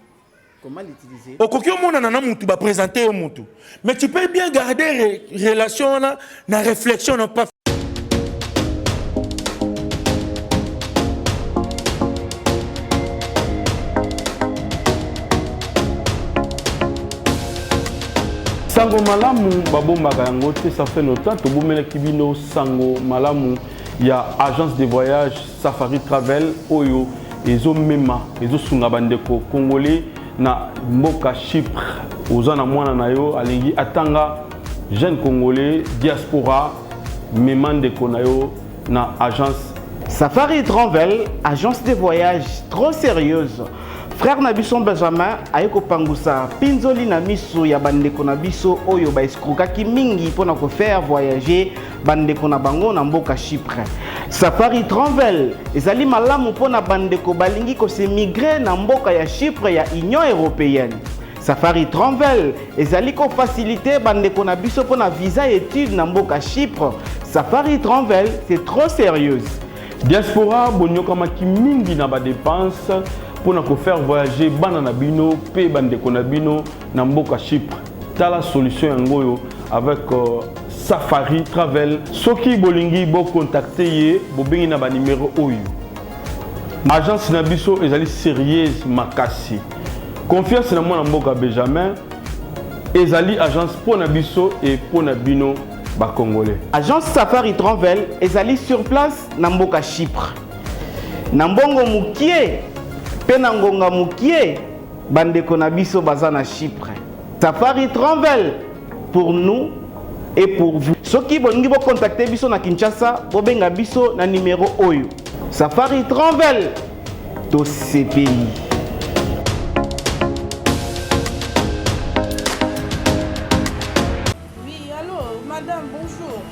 Comment l'utiliser? Au coquillon, on a présenter au monde. Mais tu peux bien garder relation, la réflexion, non pas. Sango malamu babombaka yango te, ça fait longtemps to bomela kibino sango malamu ya agence de voyage Safari Travel oyo ezo mema ezo sunga bandeko congolais na mboka Chypre ozana mwana na yo alingi atanga jeune congolais diaspora memandeko na yo na agence Safari Travel, agence de voyage trop sérieuse. Frère Nabison Benjamin ayeko pangusa pinzoli na miso ya bandeko na biso oyo ba eskrokaki mingi pona ko faire voyager bandeko na bango na mboka Chypre. Safari Travel ezali malamu pona bandeko balingi ko se migrer na mboka ya Chypre ya Union Européenne. Safari Travel ezali ko faciliter bandeko na biso pona visa étude na mboka Chypre. Safari Travel c'est trop sérieuse. Diaspora bonyoka maki mingi na ba dépenses pour nous faire voyager bana na bino pe bandeko na bino na mboka Chypre. Tala solution yangoyo avec Safari Travel. Soki bolingi bo contacter ye bo bengi na ba numéro oyo. Agence na biso ezali sérieuse makasi. Confiance na mwana mboka Benjamin ezali agence pour na biso et pour na bino ba congolais. Agence Safari Travel ezali sur place na mboka Chypre. Na mbongo mukie Pena ngonga mukie bandeko na biso baza na Chypre. Safari Travel pour nous et pour vous. Soki bolingi bo contacter biso na Kinshasa, bo benga biso na numéro oyo. Safari Travel to CPI. Oui, allô, madame, bonjour.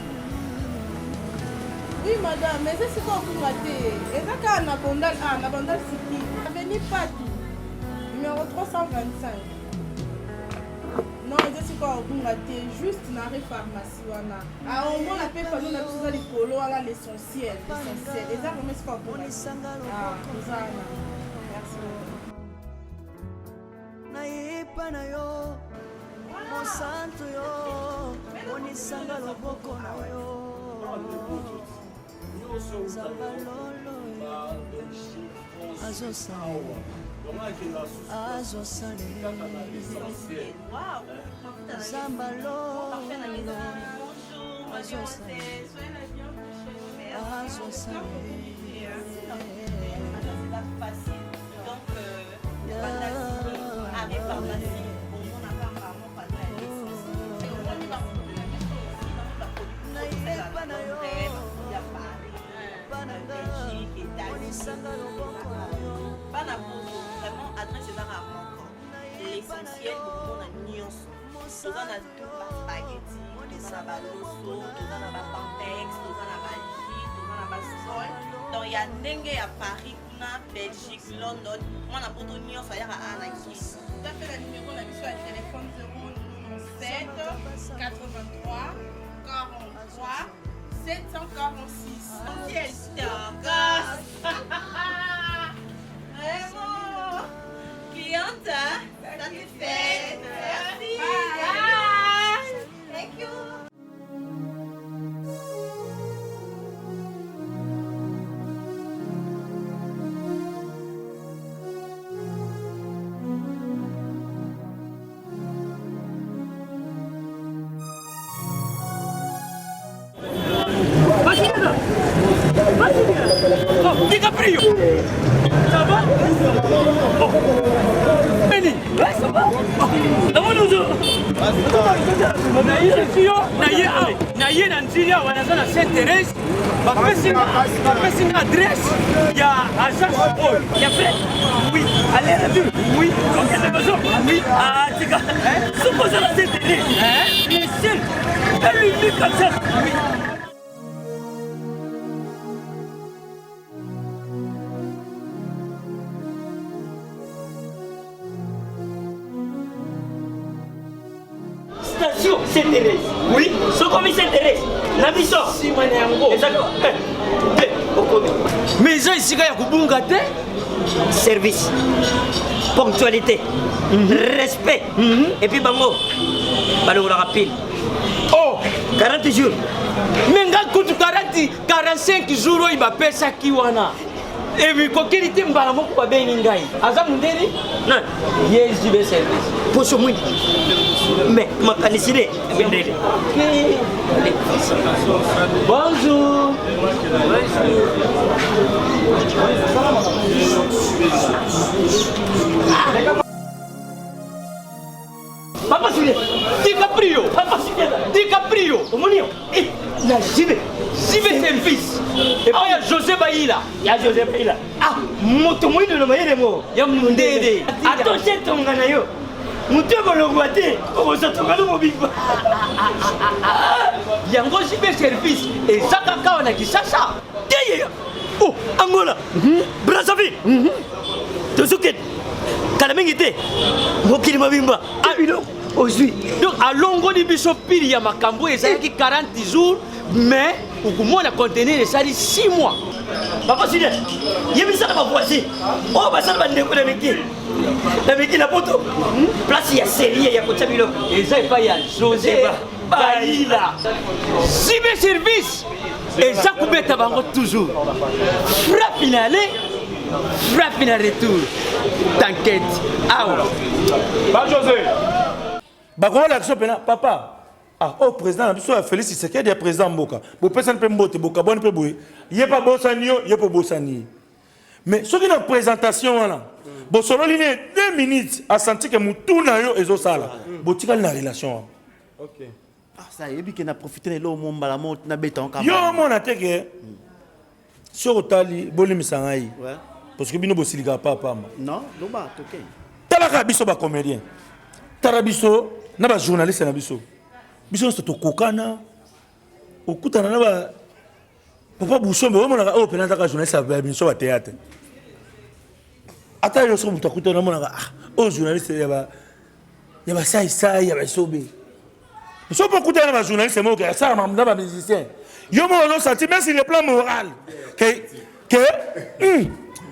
Oui, madame, mais c'est quoi vous ratez? Et ça, quand on a bandal Siki, avenue Pati, numéro 325. Non, c'est quoi vous ratez? Juste dans la pharmacie. Ah, au moins, la paix, nous avons besoin de polo, l'essentiel. Et ça, c'est quoi vous ratez? Ah, vous avez. Merci. Naipa na yo, Monsanto yo, onisanga loboko na yo. Zabalolo azosale Zambalolo azosale L'essentiel pour mon agneau, tout dans la spaghetti, tout dans la loso, tout dans la pantex, tout dans la magie, tout dans la sol. Donc il y a dengue à Paris, Belgique, London. Moi on a pour tout nion ça y a à Nike. Tout à fait la numéro la mission à téléphone 097 83 43 746. Quel stock! Vraiment! Cliente, satisfaite. Merci. Bye. Thank you. Oh, DiCaprio. Ça va? Oh. Benny. Ouais, ça va? Comment nous naye na nzili awa naza na Sainte-Thérèse bapesi nga adresse ya agence oyo ya fait oui aller retour oui okende bezo oui tika supposa na Sainte-Thérèse le ciel lui comme ça oui. Station Sainte-Thérèse. Oui, ce commis Sainte-Thérèse. La mission. Si, moi, exactement. Mais ça, ici, il y a Kubunga. Service, ponctualité, respect. Et puis, bango, balou rapide. Oh, 40 jours. Mais quand 45 jours, il va payer ça qui wana. Et puis, quand il était mbala moko ba beningai. Aza mundeli? Non. Yes, je vais service. Pour ce moment. Mais ma canicide. Bonjour. Papa Sule, DiCaprio. Papa Sule, DiCaprio. Omonio. Eh, na jibe service. Et puis il y a José Baïla. Il y a José Baïla. Ah, moto moi de le maire mo. Ya mundede. Attention tonga na yo. Moto ko longwate, ko so tonga no mobimba. Yango jibe service et zakaka na kisasa. Deye. Oh, Angola. Brazzaville. Tozuket. Kalamengite. Mokili mobimba. Abino. Aujourd'hui. Donc à longo di biso pili ya makambo ezalaki 40 jours mais okomona contenir esali 6 mois. Papa Sile, yebisa na voisin. Oh basala bandeko na meki. Na meki na poto. Place ya série ya kotsa biloko. Eza pa ya José Baïla. Cibe service. Eza kubeta bango toujours. Frappe finale. Frappe na retour. T'inquiète. Ah ouais. Ba José. Ba ko l'action pena papa. Ah, oh président, biso a Félix Tshisekedi ya président Mboka. Bo personne peut mbote Boka bonne peut boye. Yé pas bosanio, yé pas bosani. Mais ce qui est la présentation là. Bo solo ligne 2 minutes a senti que mutu na yo ezo sala. Bo tikal na relation. OK. Ah ça yebi que na profiter de l'eau mon balamo na béton quand même. Yo mon ateke. Sur otali bolimisa ngai. Ouais. Parce que bino bosilika papa. Non, loba OK. Talaka biso ba comédien. Tarabiso na ba journaliste na biso. Biso to kokana. Okutana na ba papa Bouchombe o mona o penanta ka journaliste ba biso ba théâtre. Ata yo so mutakuta na mona ah o journaliste ya ba sai ya ba sobe. Biso pas kuta na ba journaliste mo ka ça na ba musicien. Yo mo no senti même sur le plan moral que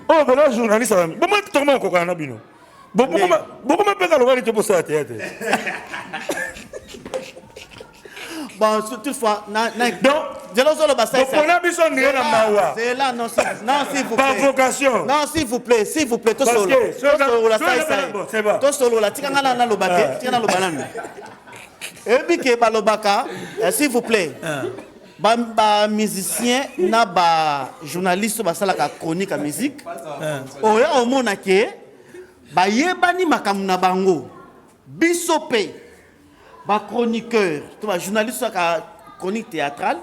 oh voilà journaliste ba mo tourment kokana bino. Beaucoup m'appellent le te pour ça théâtre. Bon, toutefois, donc, je l'ose le bassin. C'est là, non, s'il vous plaît. Par vocation. Non, s'il vous plaît, tout solo. Tout solo, la tikanga na lobate, tikanga na lobanana. Et puis que balobaka, s'il vous plaît. ba musicien na ba journaliste basala ka chronique à musique oya omona ke ba yebani makamuna bango biso pe ba chroniqueur to ba journaliste ka chronique théâtrale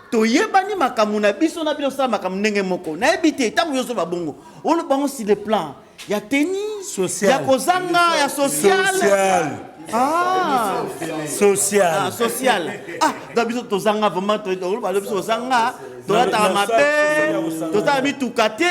to yebani makamuna biso na bino sa makamnenge moko na ebité tango yoso ba bongo olo bango sur le plan ya tennis social ya kozanga ya social social social dans biso tozanga vraiment to biso tozanga tolata mabe tozanga mitukate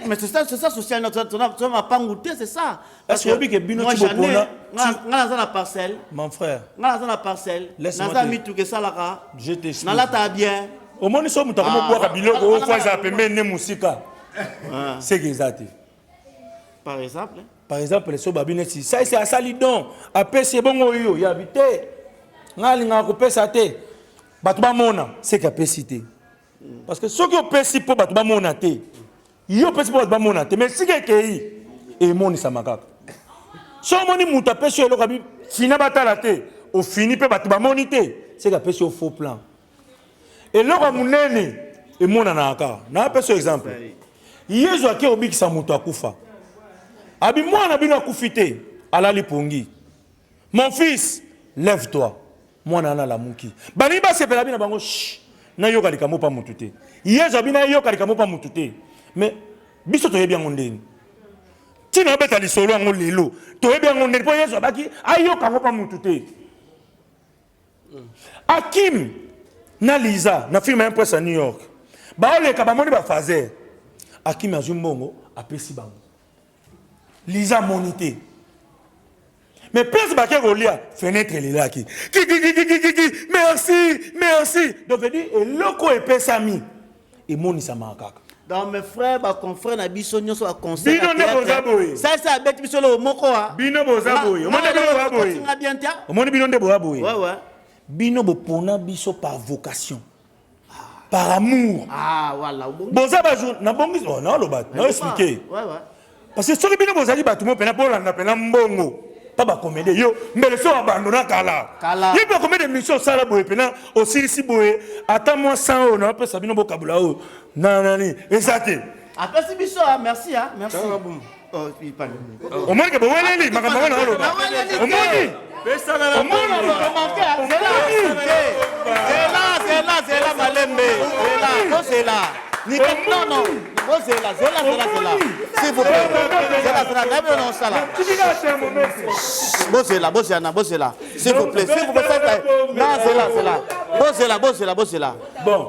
mais c'est ça social notre ma pangoute c'est ça parce que obi ke bino ti bopona ngana za na parcelle mon frère ngana za na parcelle naza mituke salaka je t'explique nalata bien au moins so mutaka mo boka biloko o fois za pembe ne musika c'est exact par exemple les sobabinesi ça c'est à salidon après c'est bon oyo ya habité ngalinga ko pesa te batu ba mona c'est ka pesité parce que ceux qui ont pesi pour batu ba mona te yo pesi pour batu ba mona te mais si que et moni samakaka so moni muta pesi yo lokabi fina batala te au fini pe batu ba moni te c'est ka pesi au faux plan et loka munene et mona na aka na pesi exemple yezo ake obikisa muto akufa abi mwana bino akufite alali pongi mon fils lève-toi mwana na la muki bani ba sepela bina bango na yoka likamo pa mutute yezo bina yoka likamo pa mutute mais biso to yebi ngondeni tina beta li solo ngo lelo to yebi ngondeni po yezo baki ayoka ngo pa mutute Hakim na Lisa na film impress à New York ba ole ka ba moni ba fazer Hakim azumbongo apesi bango Lisa monité. Mais place baké rolia fenêtre les là qui. Merci. Donc veut dire et loko et pesami et moni sa makaka. Dans mes frères ba confrères na biso nyoso ba conseil. Bino ne boza boy. Ça bet biso lo moko a. Bino boza boy. O moni bino nde boza boy. Ouais. Bino bo pona biso par vocation. Par amour. Voilà. Boza ba jour na bongi non lo bat. Non expliquer. Ouais. Parce que ceux qui ont dit que tu as mbongo pas ba comédie yo mais le so abandonné kala il peut combien de missions ça la boye pena aussi si boye attends moi 100 on peut sabino bokabula o nanani exact après si biso merci merci oh il parle au moins que boweleli makambo na lo au moins c'est là malembe c'est là non, c'est là. S'il vous plaît. C'est là. S'il vous plaît. Non, c'est là. Bon,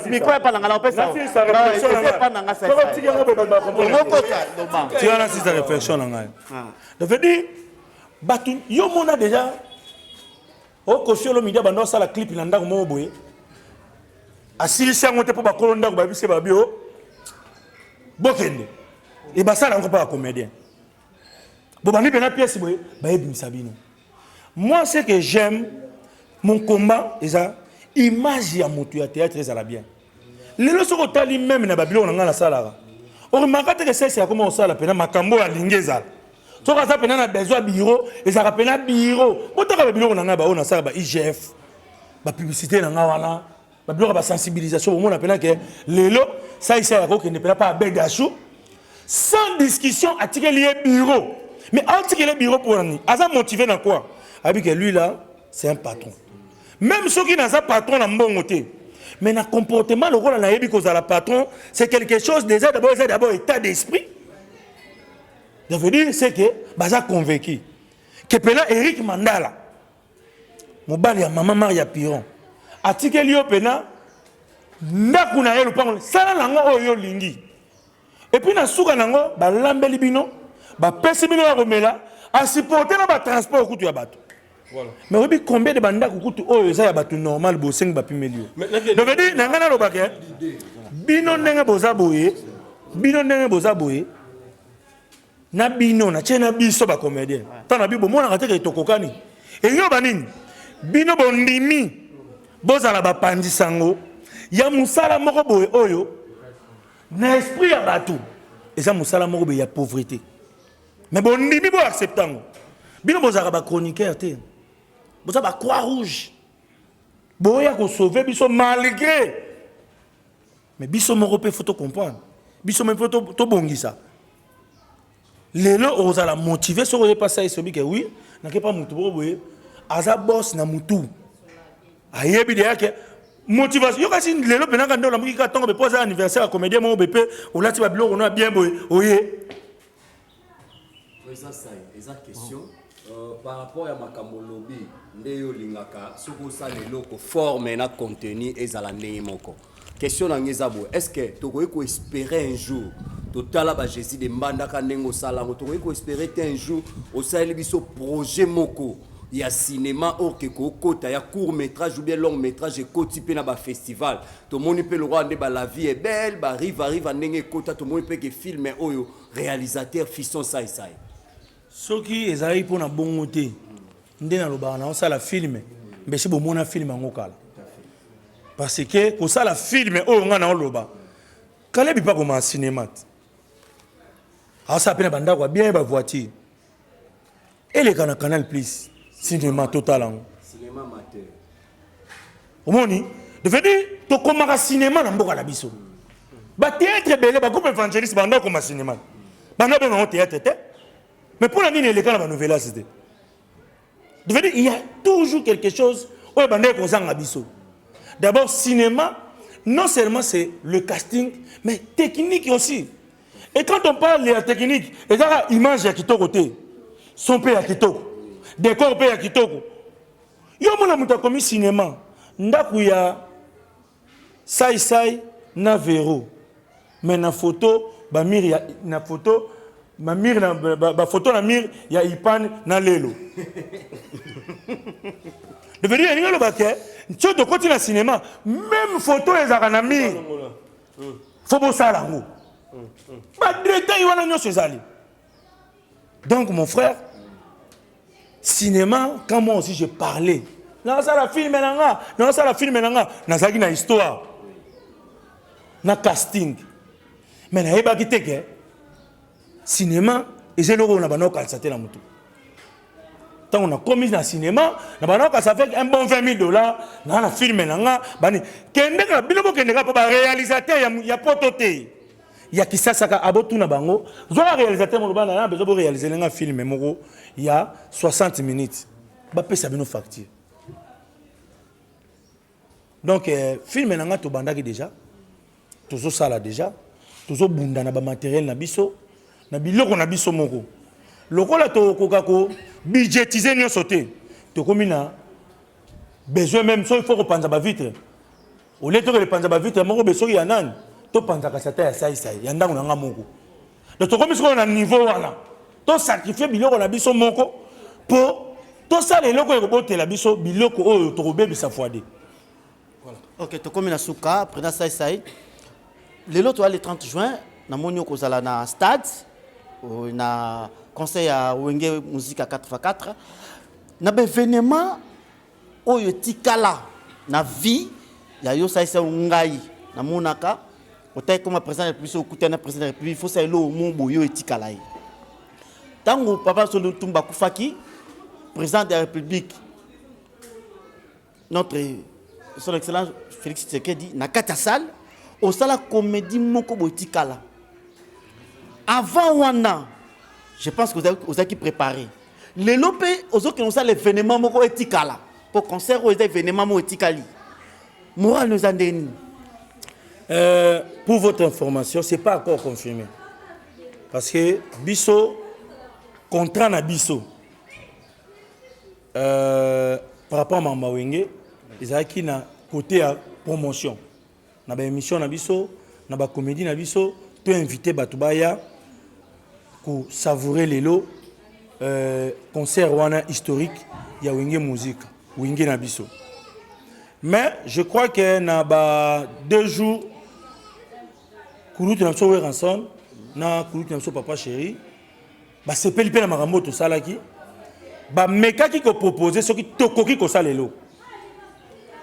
micro est pas dans la paix. Tu as la réflexion. Ça veut dire, yo mona déjà, au caution le midi, bando ça la clip il anda mo boye. Asilisi yango te po bakolo ndako babise babio bokende et basala encore pas comédien bobani pena pièce boye bayebimisa bino moi c'est que j'aime mon combat eza image ya moto ya théâtre ezala bien lelo soko tali même na babilo na sala o remarque que c'est ya comment osala pena makambo ya lingeza soka za pena na besoin bureau ezala pena bureau botaka babilo na ba ona sala ba IGF ba publicité na wana ba sensibilisation au monde appelle que lelo ça ici à ne peut pas bedachou sans discussion article lié bureau mais article bureau pour ni asa motivé dans quoi abi que lui là c'est un patron même ceux qui n'a pas patron na mbongoté mais na comportement le rôle na yebi cause à la patron c'est quelque chose déjà d'abord état d'esprit ça veut dire c'est que baza convaincu que pena Eric Mandala mobali ya maman Maria Piron article yo pena ndaku na yelo pango sala nango oyo lingi et puis na suka nango ba lambeli bino ba pesi bino ya komela a supporter na ba transport kutu ya bato voilà mais obi combien de banda kutu oyo za ya bato normal bo 5 ba pimelio donc veut dire nanga na lobaka bino ndenge boza boye na bino na chena biso ba comédien tana bibo mona kateka itokokani et yo banini bino bondimi bozala bapandi sango ya musala moko boye oyo na esprit ya bato eza musala moko boye ya pauvreté mais bondimi bo acceptango bino bozala ba chroniqueur te boza ba croix rouge boya ko sauver biso malgré mais biso moko pe faut comprendre biso même faut to bongisa lelo ozala motiver so ko passer so bi que oui na ke pas mutu boye aza boss na mutu ayebi de yake motivation yo kasi lelo penaka ndo la mukika tongo be poser anniversaire à comédien mo be pe olati ba biloko na bien boye oye ça exact question par rapport à makambo lobby ndeyo lingaka soko sa lelo ko forme na contenu ezala ndenge moko question na ngezabo est-ce que tokoyi ko espérer un jour totala ba Jésus de mbandaka ndengo sala tokoyi ko espérer un jour au sala biso projet moko il y a cinéma or que kota ya court métrage ou bien long métrage et type na ba festival to moni pe le roi de ba la vie est belle ba arrive ndenge kota to moni pe que film oyo réalisateur fiston sai soki ezali pona bongo te nde na lobaka na osala filme mbesi bomona filme yango kala parce que kosala filme oyo nga na oloba kalebi pa koma cinéma asala pe na bandako ya bien bavoiture eleka na Canal Plus cinéma total yango cinéma amateur omoni devedi tokomaka cinéma na mboka na biso bathéâtre ebele bagroupe évangéliste banda koma cinéma banda bengango théâtre te mais pour la mine, les gars, la c'était. Il y a toujours quelque chose où d'abord, cinéma, non seulement c'est le casting, mais technique aussi. Et quand on parle de la technique, il y a l'image qui est côté, son père qui est décor père qui est il y a commis cinéma, ndakuya sai na véro, mais na photo, bamir na photo. Ma mire na photo na mire ya ipan na lelo devenir ni le baquet tu de côté na cinéma même photo ezaka na mire faut bo sala ngo ba détail wana nyo sezali donc mon frère cinéma quand moi aussi je parlais na sala film nanga na zaki na histoire na casting mais na eba kiteke cinéma et c'est le on a banoka calçaté la moto tant on a commis dans cinéma na banoka ça fait un bon $20,000 na na film nanga bani kende ka biloko kende ka pa réalisateur ya pototé ya kisasa ka abotu na bango zo réalisateur mo bana na bezo réaliser nga film moko ya 60 minutes ba pesa bino facture donc film nanga to bandaki déjà tozo sala déjà tozo bunda na ba matériel na biso na biloko na biso moko lokola to kokako budgétiser nyo sauter to komina besoin même so il faut repenser ba vitre au lieu de repenser ba vitre moko beso ya nani to penser ka sata ya sai ya ndango nga moko donc to komisiko na niveau wana to sacrifier biloko na biso moko po to sala eloko ekobotela biso biloko oyo to kobebisa foide voilà OK to komina suka président sai lelo to le 30 juin na monyo kozala na stade na conseil à Wenge musique à 4x4 na événement oyo tikala na vie ya yo saisa ngai na monaka otai comme président de la République okutana président de la République faut ça lo mombo yo etikala yi tango papa Solo Tumba Kufaki président de la République notre son excellence Félix Tshisekedi na kata salle au sala comédie moko botikala. Avant wana, je pense que vous avez préparé. Les lopé, aux autres qui ont ça l'événement moko etikala. Pour concert aux événements moko etikali. Moral nous andeni. Pour votre information, c'est pas encore confirmé. Parce que biso contrat na biso par rapport à Mamba Wenge, ils ont qui na côté à promotion. Na ba émission na biso, na ba comédie na biso, tu invité Batubaya pour savourer les lots concert wana historique ya Wenge musique, Wenge na biso. Mais je crois que na ba 2 jours Koulout na biso ranson na Koulout na biso papa chéri, ba sepeli pe na makambo to salaki. Ba mekaki ko proposer ce qui tokoki ko salelo.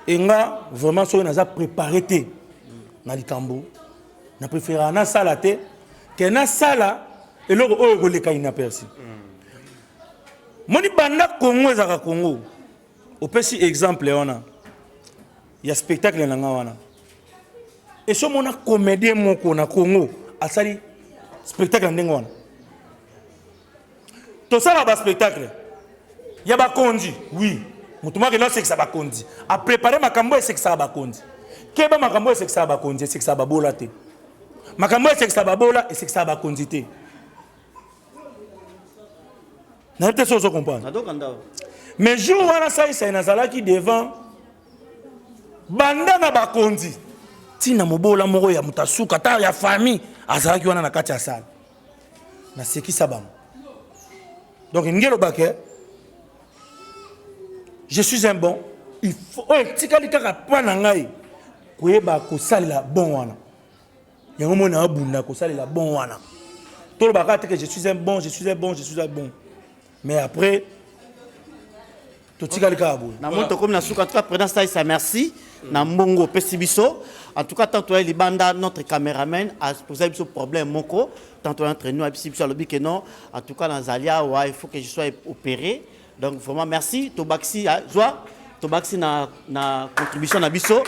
Et nga vraiment so na za préparé té na likambo. Na préféré na sala té que na sala et loko oyo ko leka inaperçu. Moni banda Congo ezaka Congo. Au petit exemple on a il y a spectacle na ngawana et so mona comédien moko na Congo asali spectacle ndenge wana to sala ba spectacle ya ba kondi oui mutuma ke là c'est que ça ba kondi a préparer makambo c'est que ça ba kondi keba makambo c'est que ça ba kondi c'est que ça ba bola te makambo c'est que ça ba bola et c'est que ça ba kondi te na te so comprendre mais jour wana ça nazala qui devant banda na ba kondi tina mobola moko ya mutasuka ta ya famille azala ki wana na kati ya salle na seki sabam donc ngelo baké je suis un bon il faut tikali kaka pana ngai koyeba ko salela bon wana yango mona abunda ko salela bon wana tolo bakate que je suis un bon mais après to tikali kaka bon na monto comme na suka en tout cas président ça merci na mbongo pesibiso en tout cas tantôt les banda notre caméraman a posé un problème moko tantôt entre nous pesibiso lobby que non en tout cas dans Zalia ouais il faut que je sois opéré donc vraiment merci Tobaxi joie Tobaxi na contribution na biso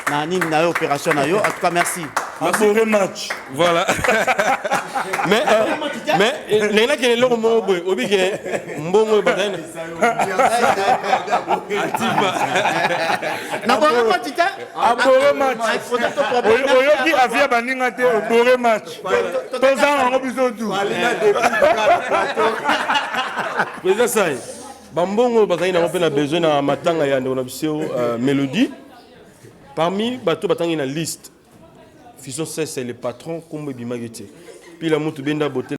na nini na opération na yo en tout cas merci bon match voilà mais les gens qui sont là au monde obi que mbongo badana na bon match abore match oyoki avia baninga te abore match tozanga ngo biso tu président sai bambongo bazali na mpe na besoin na matanga ya ndona biso mélodie parmi bato batangi na liste Fisson c'est le patron comme bimagete puis la mutu benda boté